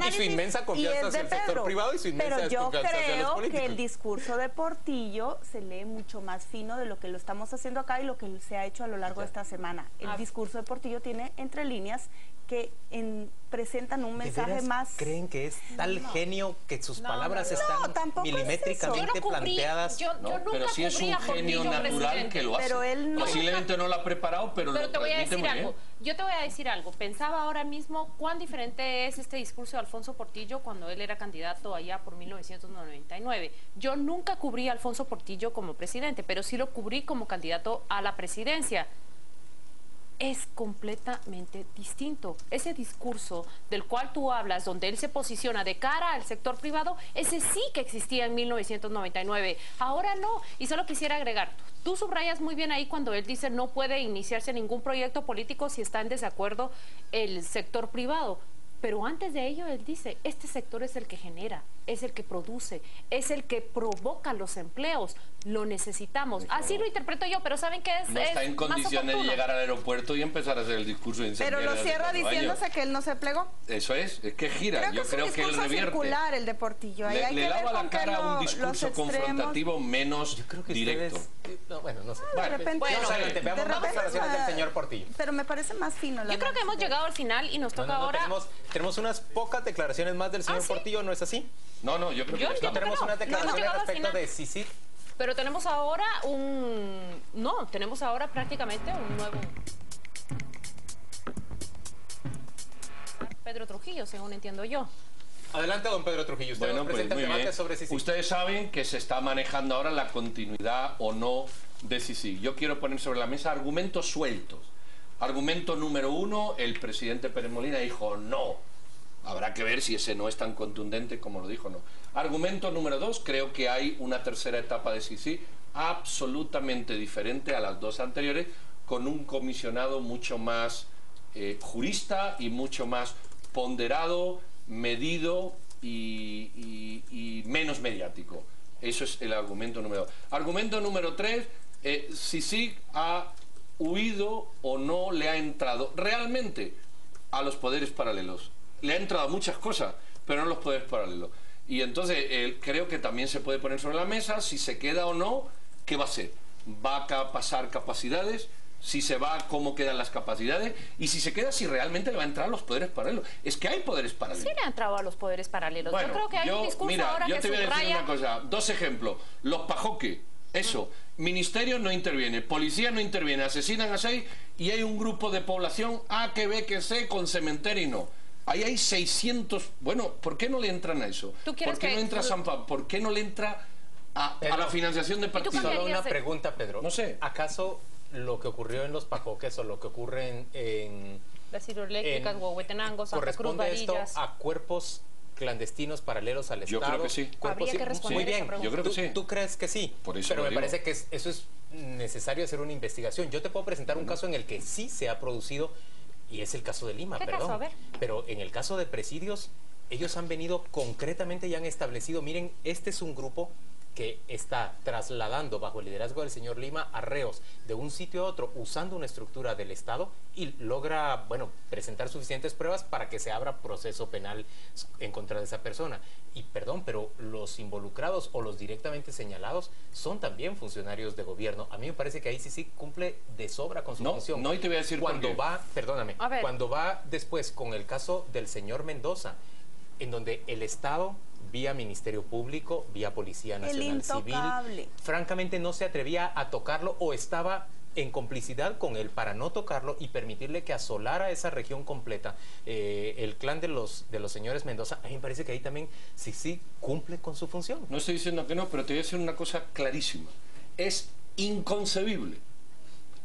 y su inmensa confianza hacia el sector privado y su inmensa desconfianza hacia los políticos. Pero yo creo que el discurso de Portillo se lee mucho más fino de lo que lo estamos haciendo acá y lo que se ha hecho a lo largo de esta semana. El discurso de Portillo tiene entre líneas que presentan un mensaje más... ¿Creen que es tal genio que sus palabras están milimétricamente planteadas? Pero sí es un genio natural que lo hace. Pero él posiblemente no lo ha preparado, pero lo transmite muy bien. Yo te voy a decir algo. Pensaba ahora mismo cuán diferente es este discurso de Alfonso Portillo cuando él era candidato allá por 1999. Yo nunca cubrí a Alfonso Portillo como presidente, pero sí lo cubrí como candidato a la presidencia. Es completamente distinto. Ese discurso del cual tú hablas, donde él se posiciona de cara al sector privado, ese sí que existía en 1999. Ahora no. Y solo quisiera agregar, tú subrayas muy bien ahí cuando él dice no puede iniciarse ningún proyecto político si está en desacuerdo el sector privado. Pero antes de ello él dice, este sector es el que genera, es el que produce, es el que provoca los empleos, lo necesitamos. Así lo interpreto yo, pero ¿saben qué es? No está en condiciones de llegar al aeropuerto y empezar a hacer el discurso de incendiario. Pero lo cierra diciéndose que él no se plegó. Eso es que gira. Yo creo que él revierte. Circular el de Portillo. Le lava la cara a un discurso confrontativo menos directo. Bueno, no sé. Veamos más declaraciones del señor Portillo. Pero me parece más fino. Yo creo que hemos llegado al final y nos toca ahora... Tenemos unas pocas declaraciones más del señor Portillo, ¿no es así? No, yo creo que no tenemos unas declaraciones respecto de CICIG. Pero tenemos ahora tenemos ahora prácticamente un nuevo... Pedro Trujillo, según entiendo yo. Adelante, don Pedro Trujillo. Usted nos presenta el debate sobre CICIG. Ustedes saben que se está manejando ahora la continuidad o no de CICIG. Yo quiero poner sobre la mesa argumentos sueltos. Argumento número 1, el presidente Pérez Molina dijo no. Habrá que ver si ese no es tan contundente como lo dijo no. Argumento número 2, creo que hay una tercera etapa de CICIG absolutamente diferente a las dos anteriores, con un comisionado mucho más jurista y mucho más ponderado, medido y menos mediático. Eso es el argumento número 2. Argumento número 3, CICIG ha huido o no le ha entrado realmente a los poderes paralelos. Le ha entrado a muchas cosas, pero no a los poderes paralelos. Y entonces creo que también se puede poner sobre la mesa si se queda o no, ¿qué va a ser? ¿Va a pasar capacidades? Si se va, ¿cómo quedan las capacidades? Y si se queda, si realmente le va a entrar a los poderes paralelos. Es que hay poderes paralelos. Sí le ha entrado a los poderes paralelos. Bueno, yo creo que hay un discurso ahora que yo te voy a decir una cosa. 2 ejemplos. Los PAJOQUE. Eso. Ministerio no interviene, policía no interviene, asesinan a 6 y hay un grupo de población A, que B, que C, con cementerio y no. Ahí hay 600... Bueno, ¿por qué no le entran a eso? ¿Por qué no entra a San Pablo? ¿Por qué no le entra a la financiación de partidos? Solo una pregunta, Pedro. No sé. ¿Acaso lo que ocurrió en Los Pajoques o lo que ocurre en las hidroeléctricas, Huehuetenango, Santa Cruz, Varillas, corresponde esto a cuerpos clandestinos paralelos al Estado? Yo creo que sí. Habría que responder. Muy bien, yo creo que sí. ¿Tú crees que sí? Por eso pero me digo. parece que eso es necesario hacer una investigación. Yo te puedo presentar un caso en el que sí se ha producido, y es el caso de Lima, ¿Qué perdón. caso? A ver. Pero en el caso de presidios, ellos han venido concretamente y han establecido, miren, este es un grupo que está trasladando bajo el liderazgo del señor Lima a reos de un sitio a otro usando una estructura del Estado y logra, bueno, presentar suficientes pruebas para que se abra proceso penal en contra de esa persona. Y perdón, pero los involucrados o los directamente señalados son también funcionarios de gobierno. A mí me parece que ahí sí cumple de sobra con su función. No, y te voy a decir cuando va, perdóname, cuando va después con el caso del señor Mendoza, en donde el Estado, vía Ministerio Público, vía Policía Nacional Civil, francamente no se atrevía a tocarlo o estaba en complicidad con él para no tocarlo y permitirle que asolara esa región completa, el clan de los señores Mendoza. A mí me parece que ahí también sí cumple con su función. No estoy diciendo que no, pero te voy a decir una cosa clarísima. Es inconcebible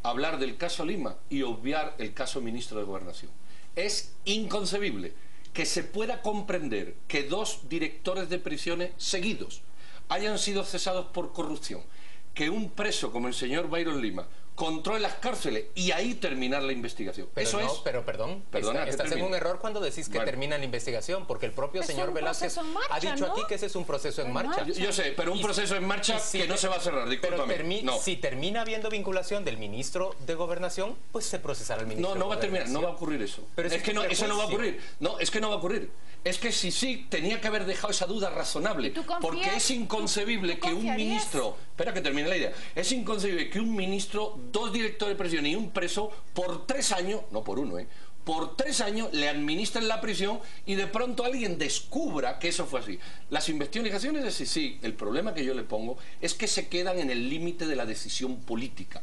hablar del caso Lima y obviar el caso ministro de Gobernación. Es inconcebible que se pueda comprender que 2 directores de prisiones seguidos hayan sido cesados por corrupción, que un preso como el señor Byron Lima controle las cárceles y ahí terminar la investigación. Pero eso no, es... pero perdón, estás en un error cuando decís que termina la investigación, porque el propio señor Velázquez ha dicho aquí que ese es un proceso en marcha. Yo sé, pero un proceso en marcha que no se va a cerrar, discúlpame. Pero si termina habiendo vinculación del ministro de Gobernación, pues se procesará al ministro. No va a terminar, no va a ocurrir eso. Pero es que no, eso no va a ocurrir. No, es que no va a ocurrir. Es que sí tenía que haber dejado esa duda razonable, porque es inconcebible que un ministro... Espera que termine la idea. Es inconcebible que un ministro, 2 directores de prisión y un preso, por 3 años, no por 1, por 3 años le administren la prisión y de pronto alguien descubra que eso fue así. Las investigaciones de sí, el problema que yo le pongo es que se quedan en el límite de la decisión política.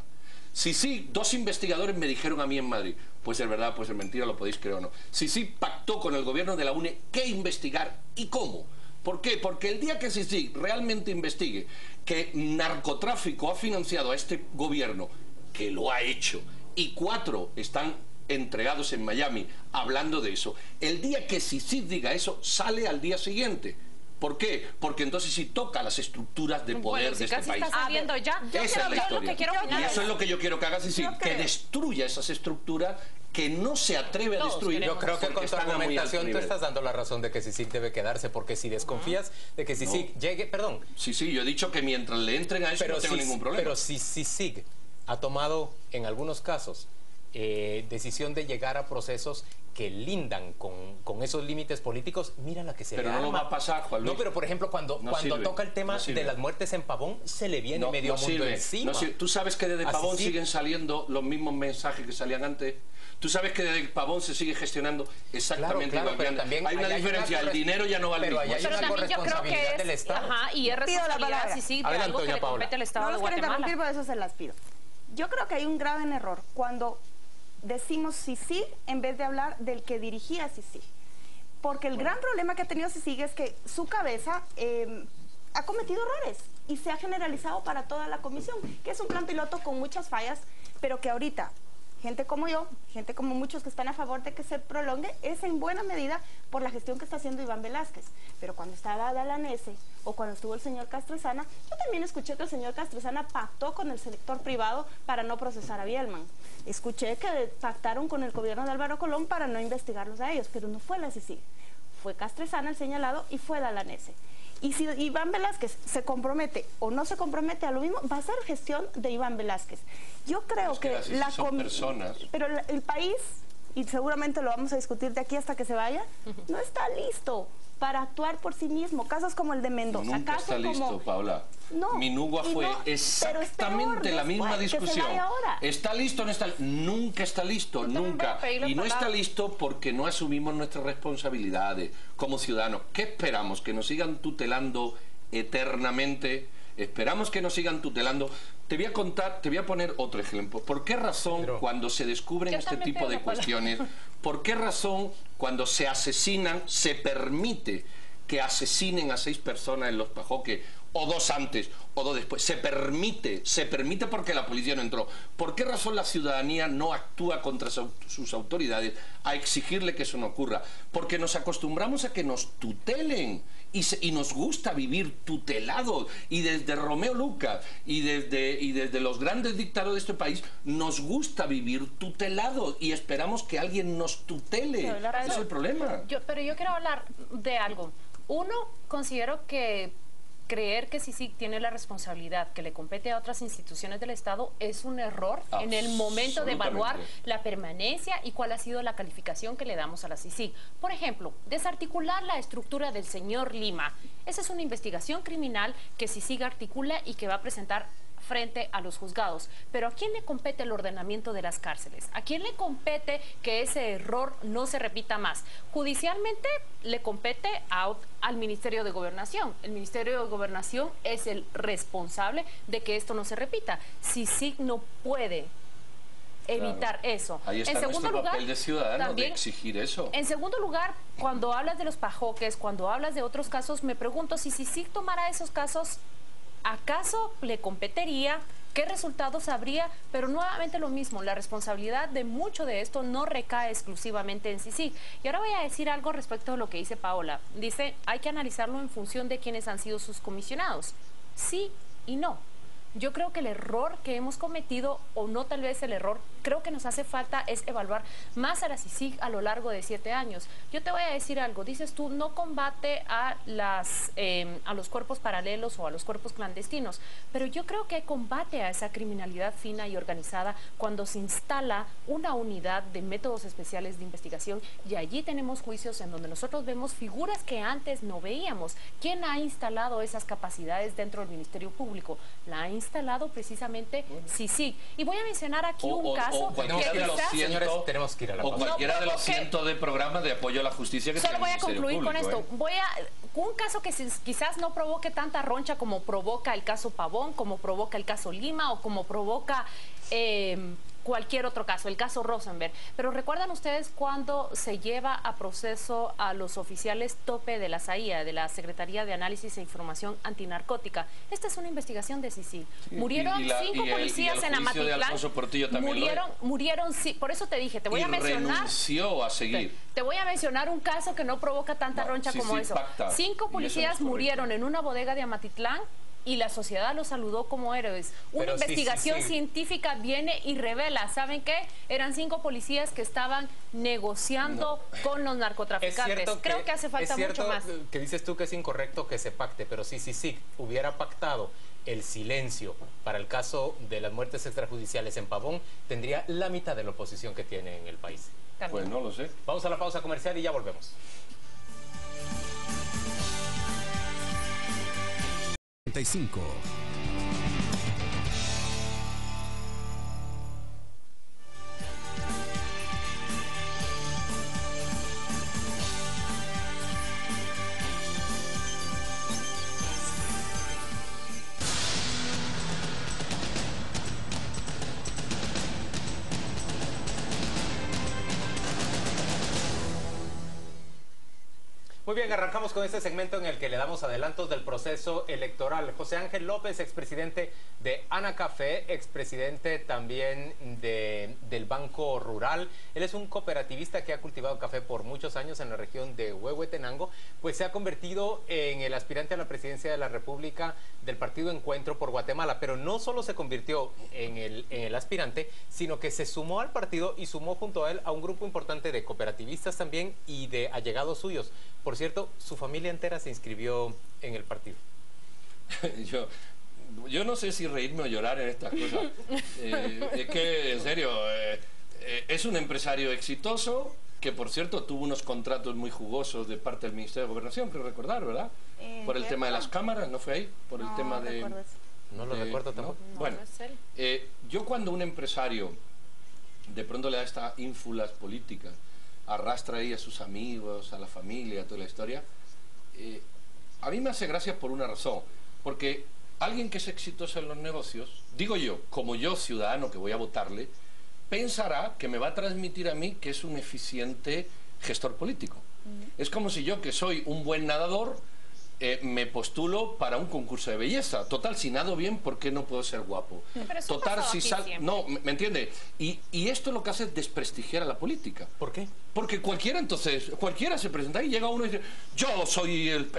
Sí, 2 investigadores me dijeron a mí en Madrid, puede ser verdad, puede ser mentira, lo podéis creer o no. Sí pactó con el gobierno de la UNE qué investigar y cómo. ¿Por qué? Porque el día que sí realmente investigue que narcotráfico ha financiado a este gobierno, que lo ha hecho, y 4 están entregados en Miami hablando de eso, el día que sí diga eso, sale al día siguiente. ¿Por qué? Porque entonces sí toca las estructuras de poder de este país. Está saliendo ya. Esa es la historia. Y eso es lo que yo quiero que haga Sisi, que destruya esas estructuras, que no se atreve a destruir. Yo creo que con tu argumentación tú estás dando la razón de que CICIG debe quedarse, porque si desconfías de que CICIG llegue, perdón. Sí, yo he dicho que mientras le entren a eso no tengo ningún problema. Pero si CICIG ha tomado en algunos casos decisión de llegar a procesos que lindan con esos límites políticos, mira la que se le arma. Pero no lo va a pasar, Juan Luis. No, pero por ejemplo, cuando toca el tema de las muertes en Pavón, se le viene medio mundo encima. Tú sabes que desde Pavón siguen saliendo los mismos mensajes que salían antes. Tú sabes que desde Pavón se sigue gestionando exactamente igual. Pero también hay una diferencia, el dinero ya no vale lo mismo. Pero también yo creo que es del Estado. Y es responsabilidad de algo que le compete al Estado de Guatemala. No los quiero interrumpir, por eso se las pido. Yo creo que hay un grave error cuando decimos CICIG en vez de hablar del que dirigía CICIG. Porque el gran problema que ha tenido CICIG es que su cabeza ha cometido errores y se ha generalizado para toda la comisión, que es un plan piloto con muchas fallas, pero que ahorita gente como yo, gente como muchos que están a favor de que se prolongue, es en buena medida por la gestión que está haciendo Iván Velázquez. Pero cuando estaba Dalanese o cuando estuvo el señor Castrezana, yo también escuché que el señor Castrezana pactó con el sector privado para no procesar a Bielman. Escuché que pactaron con el gobierno de Álvaro Colón para no investigarlos a ellos, pero no fue la CICIG. Fue Castrezana el señalado y fue Dalanese. Y si Iván Velázquez se compromete o no se compromete a lo mismo, va a ser gestión de Iván Velázquez. Yo creo que son personas. Pero el país, y seguramente lo vamos a discutir de aquí hasta que se vaya, no está listo para actuar por sí mismo. Casos como el de Mendoza. Nunca está listo, Paula. No, Minugua fue exactamente la misma discusión. ¿Está listo o no está listo? Nunca está listo, nunca. Y no está listo porque no asumimos nuestras responsabilidades como ciudadanos. ¿Qué esperamos? ¿Que nos sigan tutelando eternamente? esperamos que nos sigan tutelando. Te voy a poner otro ejemplo. ¿Por qué razón cuando se descubren este tipo de cuestiones, por qué razón cuando se asesinan, se permite que asesinen a 6 personas en Los Pajoques, o 2 antes, o 2 después? Se permite porque la policía no entró. ¿Por qué razón la ciudadanía no actúa contra sus autoridades a exigirle que eso no ocurra? Porque nos acostumbramos a que nos tutelen y nos gusta vivir tutelados. Y desde Romeo Lucas y desde los grandes dictadores de este país nos gusta vivir tutelados y esperamos que alguien nos tutele. Ese es el problema. Pero yo quiero hablar de algo. Uno, considero que creer que CICIG tiene la responsabilidad que le compete a otras instituciones del Estado es un error en el momento de evaluar la permanencia y cuál ha sido la calificación que le damos a la CICIG. Por ejemplo, desarticular la estructura del señor Lima. Esa es una investigación criminal que CICIG articula y que va a presentar frente a los juzgados. Pero ¿a quién le compete el ordenamiento de las cárceles? ¿A quién le compete que ese error no se repita más? Judicialmente le compete al Ministerio de Gobernación. El Ministerio de Gobernación es el responsable de que esto no se repita. CICIG no puede evitar eso. Ahí está nuestro papel de ciudadano, también, de exigir eso. En segundo lugar, cuando hablas de Los Pajoques, cuando hablas de otros casos, me pregunto si CICIG tomara esos casos, ¿acaso le competiría? ¿Qué resultados habría? Pero nuevamente lo mismo, la responsabilidad de mucho de esto no recae exclusivamente en CICIG. Y ahora voy a decir algo respecto a lo que dice Paola. Dice, hay que analizarlo en función de quiénes han sido sus comisionados. Sí y no. Yo creo que el error que hemos cometido, o no tal vez el error, creo que nos hace falta es evaluar más a la CICIG a lo largo de 7 años. Yo te voy a decir algo, dices tú, no combate a los cuerpos paralelos o a los cuerpos clandestinos, pero yo creo que combate a esa criminalidad fina y organizada cuando se instala una unidad de métodos especiales de investigación y allí tenemos juicios en donde nosotros vemos figuras que antes no veíamos. ¿Quién ha instalado esas capacidades dentro del Ministerio Público? La ha instalado precisamente CICIG. Y voy a mencionar aquí un caso cualquiera que de los cientos, tenemos que ir a la o cualquiera de los cientos de programas de apoyo a la justicia que solo voy a concluir público, con esto. Un caso que quizás no provoque tanta roncha como provoca el caso Pavón, como provoca el caso Lima o como provoca cualquier otro caso, el caso Rosenberg. Pero ¿recuerdan ustedes cuando se lleva a proceso a los oficiales tope de la SAIA, de la Secretaría de Análisis e Información Antinarcótica? Esta es una investigación de CICIG. Murieron 5 policías en Amatitlán. Murieron, sí, por eso te dije, te voy a mencionar. Renunció a seguir. Te voy a mencionar un caso que no provoca tanta roncha como eso. 5 policías murieron en una bodega de Amatitlán y la sociedad los saludó como héroes. Una investigación científica viene y revela, ¿saben qué? Eran 5 policías que estaban negociando con los narcotraficantes. Creo que hace falta mucho más. Que dices tú que es incorrecto que se pacte, pero si hubiera pactado el silencio para el caso de las muertes extrajudiciales en Pavón, tendría la mitad de la oposición que tiene en el país. Pues no lo sé. Vamos a la pausa comercial y ya volvemos. 35. Muy bien, arrancamos con este segmento en el que le damos adelantos del proceso electoral. José Ángel López, expresidente de Anacafé, expresidente también del Banco Rural. Él es un cooperativista que ha cultivado café por muchos años en la región de Huehuetenango, pues se ha convertido en el aspirante a la presidencia de la República del Partido Encuentro por Guatemala, pero no solo se convirtió en el aspirante, sino que se sumó al partido y sumó junto a él a un grupo importante de cooperativistas también y de allegados suyos. Por cierto, su familia entera se inscribió en el partido. Yo no sé si reírme o llorar en estas cosas. Es que, en serio, es un empresario exitoso que, por cierto, tuvo unos contratos muy jugosos de parte del Ministerio de Gobernación, creo recordar, ¿verdad? Por el tema de las cámaras, ¿no fue ahí? Por el tema de... No lo recuerdo tampoco. ¿No? Bueno, yo cuando un empresario de pronto le da estas ínfulas políticas, arrastra ahí a sus amigos, a la familia, a toda la historia, a mí me hace gracia por una razón, porque alguien que es exitoso en los negocios, digo yo, como yo, ciudadano que voy a votarle, pensará que me va a transmitir a mí que es un eficiente gestor político. Es como si yo, que soy un buen nadador, me postulo para un concurso de belleza. Total, si nado bien, ¿por qué no puedo ser guapo? Pero eso Total, si no, ¿me entiende? Y esto lo que hace es desprestigiar a la política. ¿Por qué? Porque cualquiera se presenta y llega uno y dice, yo soy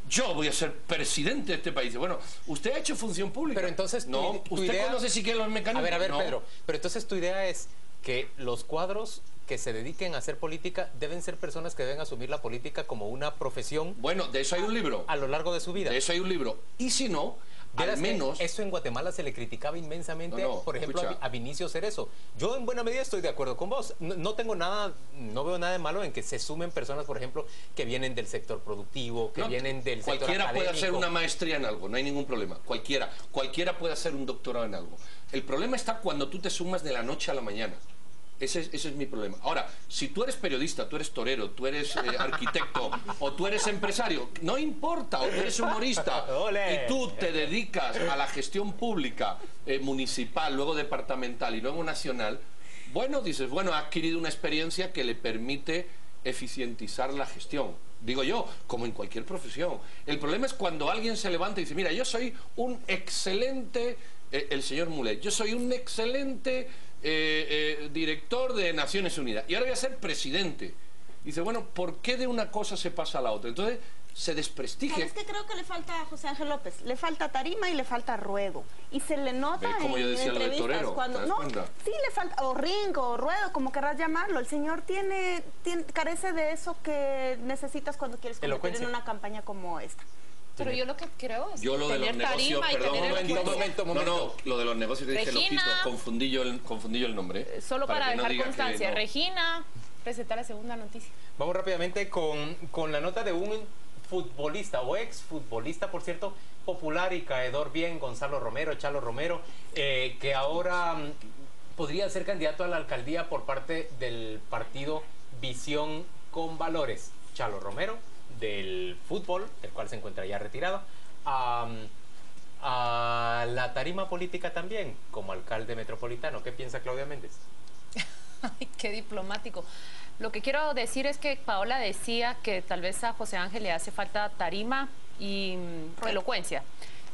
yo voy a ser presidente de este país. Bueno, usted ha hecho función pública. Pero entonces no, usted conoce siquiera los mecanismos. A ver, no. Pedro, pero entonces tu idea es que los cuadros que se dediquen a hacer política deben ser personas que deben asumir la política como una profesión. Bueno, de eso hay un libro. A lo largo de su vida. De eso hay un libro. Y si no, al menos... Eso en Guatemala se le criticaba inmensamente, por ejemplo, a Vinicio Cerezo. Yo en buena medida estoy de acuerdo con vos. No veo nada de malo en que se sumen personas, por ejemplo, que vienen del sector productivo, que vienen del sector académico. Cualquiera puede hacer una maestría en algo, no hay ningún problema. Cualquiera puede hacer un doctorado en algo. El problema está cuando tú te sumas de la noche a la mañana. Ese es mi problema. Ahora, si tú eres periodista, tú eres torero, tú eres arquitecto o tú eres empresario, no importa, o tú eres humorista y tú te dedicas a la gestión pública, municipal, luego departamental y luego nacional, bueno, dices, bueno, ha adquirido una experiencia que le permite eficientizar la gestión. Digo yo, como en cualquier profesión. El problema es cuando alguien se levanta y dice, mira, yo soy un excelente, el señor Mulet, yo soy un excelente... director de Naciones Unidas y ahora voy a ser presidente. Dice, bueno, ¿por qué de una cosa se pasa a la otra? Entonces se desprestigia. Es que creo que le falta a José Ángel López, le falta tarima y le falta ruedo. Y se le nota como yo decía, en entrevistas torero, cuando sí le falta, o ring o ruedo, como querrás llamarlo. El señor carece de eso que necesitas cuando quieres competir en una campaña como esta. Pero yo lo que creo es lo de los negocios, perdón, no, lo de los negocios que dije, lo quito, confundí yo el nombre. Solo para dejar constancia, Regina, presenta la segunda noticia. Vamos rápidamente con la nota de un futbolista o exfutbolista, por cierto, popular y caedor bien, Gonzalo Romero, Chalo Romero, que ahora podría ser candidato a la alcaldía por parte del partido Visión con Valores. Chalo Romero, del fútbol, el cual se encuentra ya retirado, a la tarima política también, como alcalde metropolitano. ¿Qué piensa Claudia Méndez? Ay, qué diplomático. Lo que quiero decir es que Paola decía que tal vez a José Ángel le hace falta tarima y elocuencia.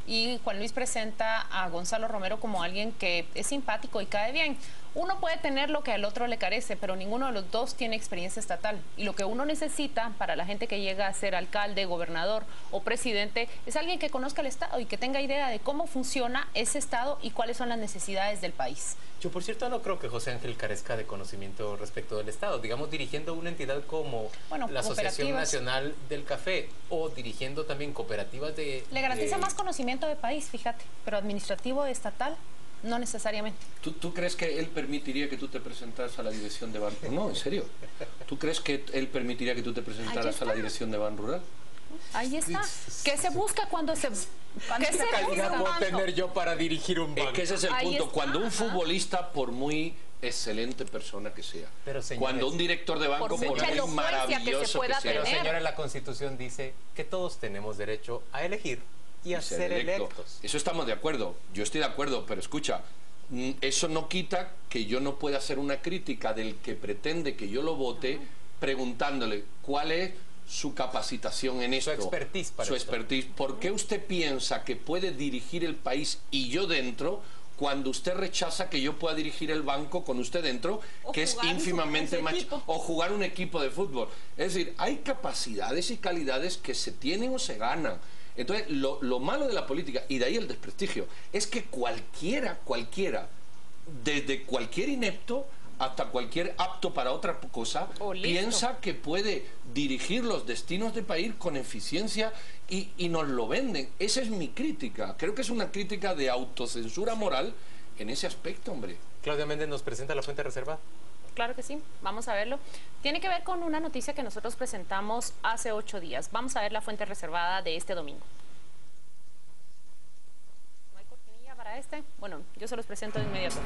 Y Juan Luis presenta a Gonzalo Romero como alguien que es simpático y cae bien. Uno puede tener lo que al otro le carece, pero ninguno de los dos tiene experiencia estatal. Y lo que uno necesita para la gente que llega a ser alcalde, gobernador o presidente es alguien que conozca el Estado y que tenga idea de cómo funciona ese Estado y cuáles son las necesidades del país. Yo, por cierto, no creo que José Ángel carezca de conocimiento respecto del Estado. Digamos, dirigiendo una entidad como la Asociación Nacional del Café o dirigiendo también cooperativas de... Le garantiza más conocimiento de país, fíjate, pero administrativo, estatal... No necesariamente. ¿Tú crees que él permitiría que tú te presentaras a la dirección de Ban Rural? No, en serio. ¿Tú crees que él permitiría que tú te presentaras a la dirección de Ban Rural? Ahí está. ¿Qué se busca cuando se... ¿Qué calidad puedo tener yo para dirigir un banco? Es que ese es el punto. Cuando un futbolista, por muy excelente persona que sea, pero, señores, cuando un director de banco, por muy maravilloso que sea, pero señora, la Constitución dice que todos tenemos derecho a elegir y a ser electos. Eso estamos de acuerdo, yo estoy de acuerdo, pero escucha, eso no quita que yo no pueda hacer una crítica del que pretende que yo lo vote preguntándole cuál es su capacitación en esto. Su expertise para su expertise. ¿Por qué usted piensa que puede dirigir el país y yo dentro, cuando usted rechaza que yo pueda dirigir el banco con usted dentro, que es ínfimamente más, o jugar un equipo de fútbol? Es decir, hay capacidades y calidades que se tienen o se ganan. Entonces, lo malo de la política, y de ahí el desprestigio, es que cualquiera, desde cualquier inepto hasta cualquier apto para otra cosa, piensa que puede dirigir los destinos del país con eficiencia y nos lo venden. Esa es mi crítica. Creo que es una crítica de autocensura moral en ese aspecto, hombre. Claudia Méndez nos presenta la fuente reservada. Claro que sí, vamos a verlo. Tiene que ver con una noticia que nosotros presentamos hace 8 días. Vamos a ver la fuente reservada de este domingo. ¿No hay cortinilla para este? Bueno, yo se los presento de inmediato.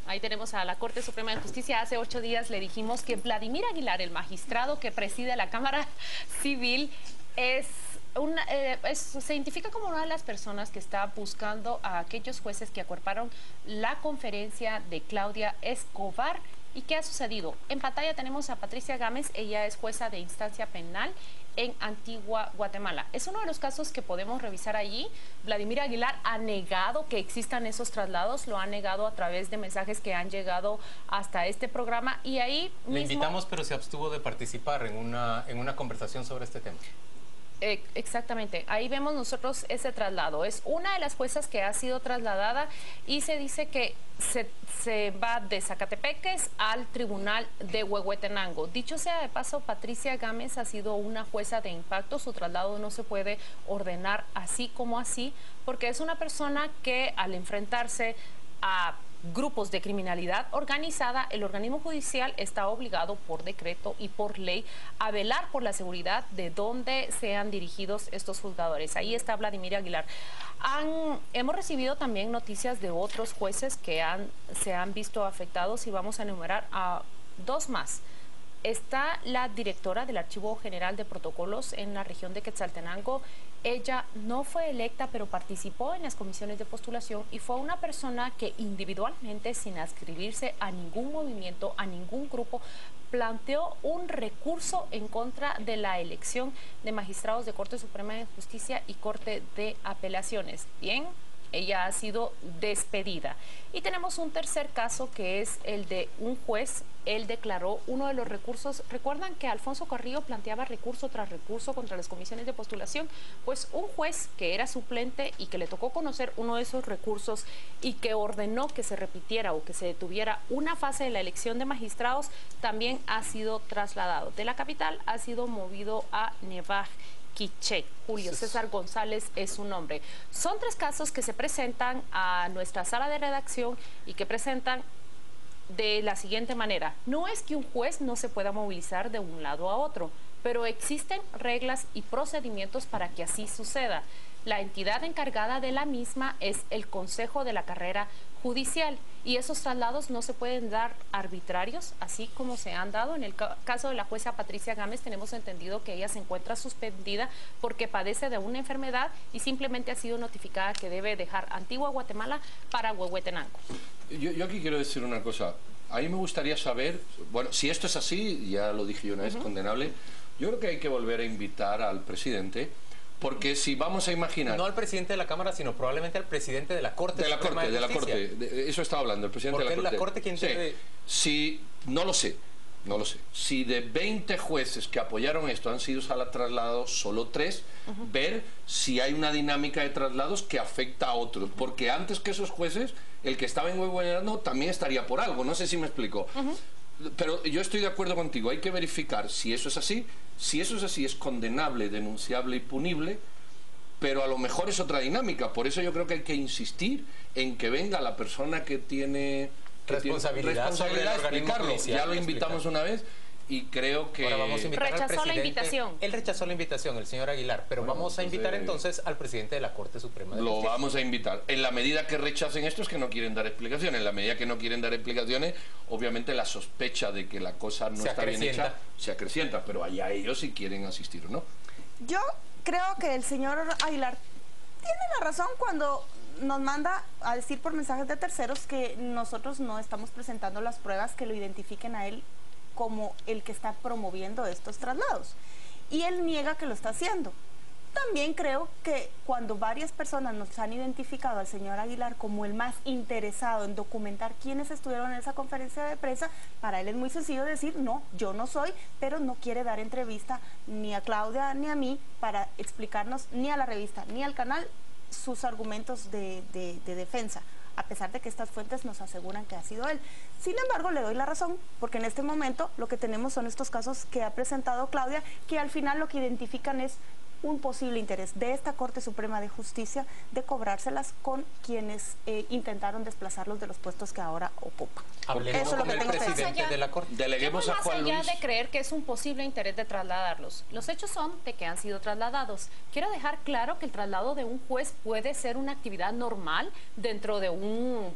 Ahí tenemos a la Corte Suprema de Justicia. Hace 8 días le dijimos que Vladimir Aguilar, el magistrado que preside la Cámara Civil, se identifica como una de las personas que está buscando a aquellos jueces que acuerparon la conferencia de Claudia Escobar. ¿Y qué ha sucedido? En pantalla tenemos a Patricia Gámez, ella es jueza de instancia penal en Antigua Guatemala. Es uno de los casos que podemos revisar allí. Vladimir Aguilar ha negado que existan esos traslados, lo ha negado a través de mensajes que han llegado hasta este programa y ahí mismo... Le invitamos, pero se abstuvo de participar en una conversación sobre este tema. Exactamente, ahí vemos nosotros ese traslado. Es una de las juezas que ha sido trasladada y se dice que se va de Zacatepeques al Tribunal de Huehuetenango. Dicho sea de paso, Patricia Gámez ha sido una jueza de impacto. Su traslado no se puede ordenar así como así, porque es una persona que al enfrentarse a grupos de criminalidad organizada, el organismo judicial está obligado por decreto y por ley a velar por la seguridad de donde sean dirigidos estos juzgadores. Ahí está Vladimir Aguilar. Hemos recibido también noticias de otros jueces que se han visto afectados y vamos a enumerar a 2 más. Está la directora del Archivo General de Protocolos en la región de Quetzaltenango. Ella no fue electa, pero participó en las comisiones de postulación y fue una persona que individualmente, sin adscribirse a ningún movimiento, a ningún grupo, planteó un recurso en contra de la elección de magistrados de Corte Suprema de Justicia y Corte de Apelaciones. Bien, ella ha sido despedida. Y tenemos un tercer caso que es el de un juez. Él declaró uno de los recursos. ¿Recuerdan que Alfonso Carrillo planteaba recurso tras recurso contra las comisiones de postulación? Pues un juez que era suplente y que le tocó conocer uno de esos recursos y que ordenó que se repitiera o que se detuviera una fase de la elección de magistrados, también ha sido trasladado. De la capital ha sido movido a Nevaj Quiché. Julio César González es su nombre. Son 3 casos que se presentan a nuestra sala de redacción y que presentan de la siguiente manera. No es que un juez no se pueda movilizar de un lado a otro, pero existen reglas y procedimientos para que así suceda. La entidad encargada de la misma es el Consejo de la Carrera Judicial y esos traslados no se pueden dar arbitrarios, así como se han dado. En el caso de la jueza Patricia Gámez tenemos entendido que ella se encuentra suspendida porque padece de una enfermedad y simplemente ha sido notificada que debe dejar Antigua Guatemala para Huehuetenango. Yo aquí quiero decir una cosa. A mí me gustaría saber, bueno, si esto es así, ya lo dije yo una vez, condenable, yo creo que hay que volver a invitar al presidente. Porque si vamos a imaginar... No al presidente de la Cámara, sino probablemente al presidente de la Corte. De la Corte. Eso estaba hablando, el presidente de la Corte. Porque es la Corte quien debe... Si, no lo sé. Si de 20 jueces que apoyaron esto han sido trasladados solo 3, ver si hay una dinámica de traslados que afecta a otros. Porque antes que esos jueces, el que estaba en Huehuetenango también estaría por algo. No sé si me explico. Pero yo estoy de acuerdo contigo, hay que verificar si eso es así. Si eso es así, es condenable, denunciable y punible, pero a lo mejor es otra dinámica. Por eso yo creo que hay que insistir en que venga la persona que tiene responsabilidad de explicarlo. Ya lo invitamos una vez y creo que... Ahora vamos a invitar rechazó al presidente. la invitación. Él rechazó la invitación, el señor Aguilar, pero bueno, vamos a invitar entonces al presidente de la Corte Suprema de Justicia. Lo vamos a invitar. En la medida que rechacen esto es que no quieren dar explicaciones. En la medida que no quieren dar explicaciones, obviamente la sospecha de que la cosa no está bien hecha se acrecienta, pero allá ellos si quieren asistir o no. Yo creo que el señor Aguilar tiene la razón cuando nos manda a decir por mensajes de terceros que nosotros no estamos presentando las pruebas que lo identifiquen a él como el que está promoviendo estos traslados. Y él niega que lo está haciendo. También creo que cuando varias personas nos han identificado al señor Aguilar como el más interesado en documentar quiénes estuvieron en esa conferencia de prensa, para él es muy sencillo decir, no, yo no soy, pero no quiere dar entrevista ni a Claudia ni a mí para explicarnos ni a la revista ni al canal sus argumentos de defensa, a pesar de que estas fuentes nos aseguran que ha sido él. Sin embargo, le doy la razón, porque en este momento lo que tenemos son estos casos que ha presentado Claudia, que al final lo que identifican es un posible interés de esta Corte Suprema de Justicia de cobrárselas con quienes intentaron desplazarlos de los puestos que ahora ocupan. Hablemos con el presidente de la Corte. Deleguemos a Juan Luis. Más allá de creer que es un posible interés de trasladarlos, los hechos son de que han sido trasladados. Quiero dejar claro que el traslado de un juez puede ser una actividad normal dentro de un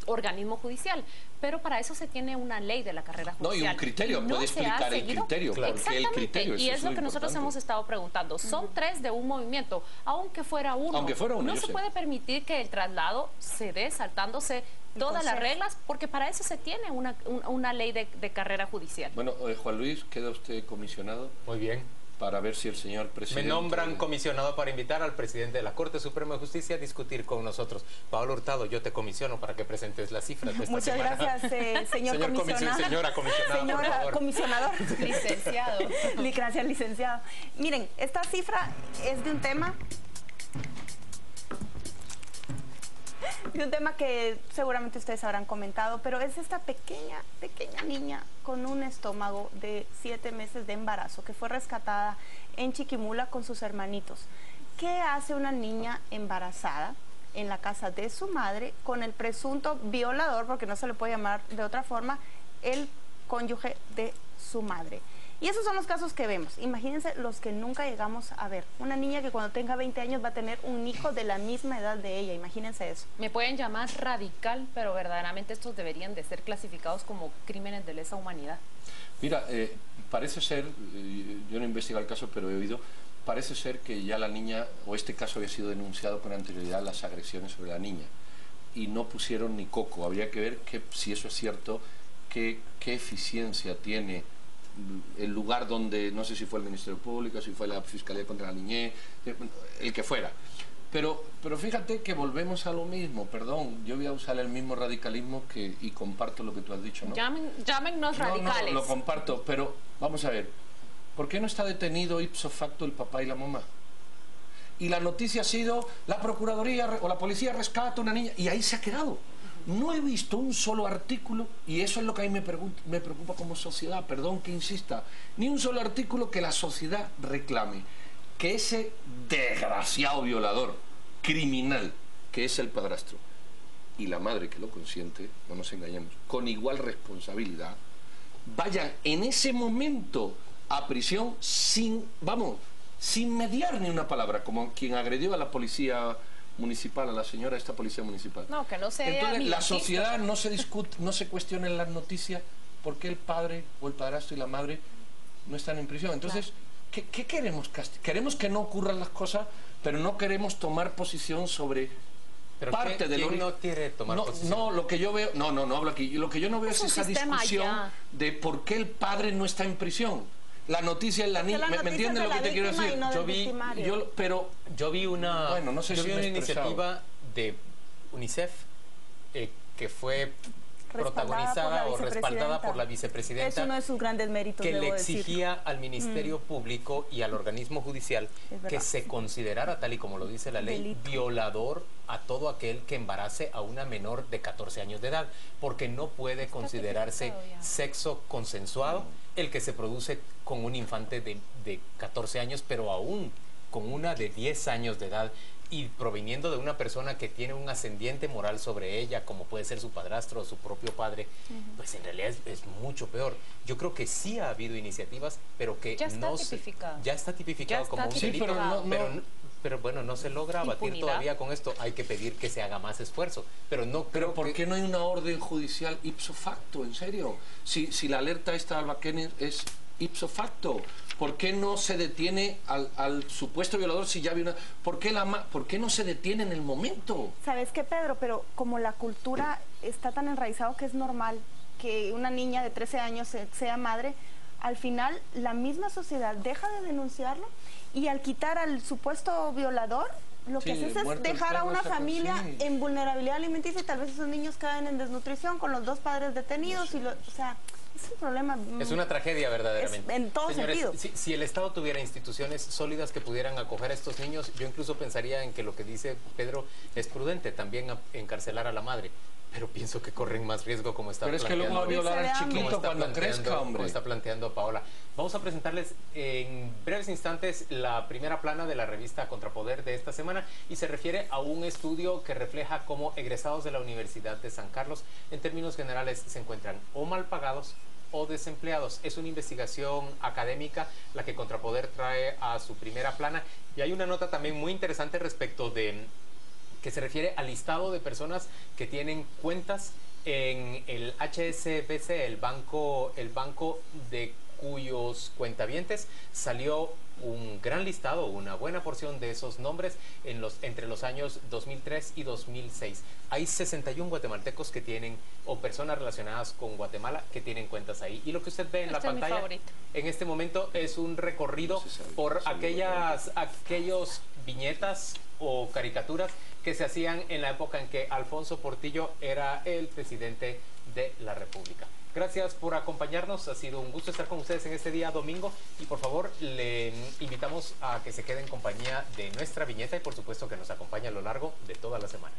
organismo judicial, pero para eso se tiene una ley de la carrera judicial. No, y un criterio, puede explicar el criterio, claro. porque el criterio y es lo que nosotros hemos estado preguntando. Son 3 de un movimiento, aunque fuera uno. No se puede permitir que el traslado se dé saltándose todas las reglas, porque para eso se tiene una ley de carrera judicial. Bueno, Juan Luis, queda usted comisionado. Muy bien. Para ver si el señor presidente... Me nombran comisionado para invitar al presidente de la Corte Suprema de Justicia a discutir con nosotros. Pablo Hurtado, yo te comisiono para que presentes las cifras de esta semana. Muchas gracias, señor comisionado. Señora comisionada, señora comisionador. Licenciado. Gracias, licenciado. Miren, esta cifra es de un tema que seguramente ustedes habrán comentado, pero es esta pequeña niña con un estómago de 7 meses de embarazo que fue rescatada en Chiquimula con sus hermanitos. ¿Qué hace una niña embarazada en la casa de su madre con el presunto violador, porque no se le puede llamar de otra forma, el cónyuge de su madre? Y esos son los casos que vemos. Imagínense los que nunca llegamos a ver. Una niña que cuando tenga 20 años va a tener un hijo de la misma edad de ella. Imagínense eso. Me pueden llamar radical, pero verdaderamente estos deberían de ser clasificados como crímenes de lesa humanidad. Mira, parece ser, yo no he investigado el caso, pero he oído, parece ser que ya la niña, o este caso había sido denunciado con anterioridad, las agresiones sobre la niña. Y no pusieron ni coco. Habría que ver si eso es cierto, qué eficiencia tiene el lugar donde, no sé si fue el Ministerio Público, si fue la Fiscalía contra la Niñez, el que fuera. Pero fíjate que volvemos a lo mismo, perdón, yo voy a usar el mismo radicalismo y comparto lo que tú has dicho, ¿no? Llámennos radicales. No, lo comparto, pero vamos a ver, ¿por qué no está detenido ipso facto el papá y la mamá? Y la noticia ha sido, la Procuraduría o la Policía rescata a una niña, y ahí se ha quedado. No he visto un solo artículo, y eso es lo que a mí me preocupa como sociedad, perdón que insista, ni un solo artículo que la sociedad reclame que ese desgraciado violador, criminal, que es el padrastro, y la madre que lo consiente, no nos engañemos, con igual responsabilidad, vayan en ese momento a prisión sin mediar ni una palabra, como quien agredió a la policía municipal, a la señora esta policía municipal. No, que no sea. Entonces la sociedad no se discute, no se cuestiona en las noticias por qué el padre o el padrastro y la madre no están en prisión. Entonces, claro. ¿qué queremos? Queremos que no ocurran las cosas, pero no queremos tomar posición sobre parte de lo que no quiere tomar posición. No, lo que yo veo, no hablo aquí. Lo que yo no veo es esa discusión de por qué el padre no está en prisión. La noticia es la niña. ¿Me entienden lo que te quiero decir? No yo vi una, bueno, no sé si una iniciativa de UNICEF que fue protagonizada o respaldada por la vicepresidenta. Es uno de sus grandes méritos, que le exigía al Ministerio Público y al organismo judicial que se considerara, tal y como lo dice la ley, violador a todo aquel que embarace a una menor de 14 años de edad, porque no puede considerarse sexo consensuado el que se produce con un infante de 14 años, pero aún con una de 10 años de edad y proviniendo de una persona que tiene un ascendiente moral sobre ella, como puede ser su padrastro o su propio padre, pues en realidad es mucho peor. Yo creo que sí ha habido iniciativas, pero que ya está tipificado como un delito, pero bueno, no se logra abatir todavía con esto. Hay que pedir que se haga más esfuerzo, pero no creo. Pero ¿por qué no hay una orden judicial ipso facto? En serio, si la alerta esta de Alba Kenneth es ipso facto, ¿por qué no se detiene al supuesto violador si ya había una... ¿Por qué no se detiene en el momento? ¿Sabes qué, Pedro? Pero como la cultura está tan enraizado que es normal que una niña de 13 años sea madre, al final la misma sociedad deja de denunciarlo y al quitar al supuesto violador, lo que haces es dejar a una familia en vulnerabilidad alimenticia y tal vez esos niños caen en desnutrición con los 2 padres detenidos. O sea, es un problema. Es una tragedia verdaderamente. En todo sentido. Si el Estado tuviera instituciones sólidas que pudieran acoger a estos niños, yo incluso pensaría en que lo que dice Pedro es prudente, también encarcelar a la madre. Pero pienso que corren más riesgo como está planteando. Pero es que luego va a violar al chiquito cuando crezca, hombre. Como está planteando Paola. Vamos a presentarles en breves instantes la primera plana de la revista Contrapoder de esta semana y se refiere a un estudio que refleja cómo egresados de la Universidad de San Carlos, en términos generales, se encuentran o mal pagados o desempleados. Es una investigación académica la que Contrapoder trae a su primera plana y hay una nota también muy interesante respecto de que se refiere al listado de personas que tienen cuentas en el HSBC, el banco de cuyos cuentavientes salió un gran listado, una buena porción de esos nombres entre los años 2003 y 2006. Hay 61 guatemaltecos que tienen, o personas relacionadas con Guatemala, que tienen cuentas ahí. Y lo que usted ve en la pantalla en este momento es un recorrido por aquellos viñetas o caricaturas que se hacían en la época en que Alfonso Portillo era el presidente de la República. Gracias por acompañarnos, ha sido un gusto estar con ustedes en este día domingo y por favor le invitamos a que se quede en compañía de nuestra viñeta y por supuesto que nos acompañe a lo largo de toda la semana.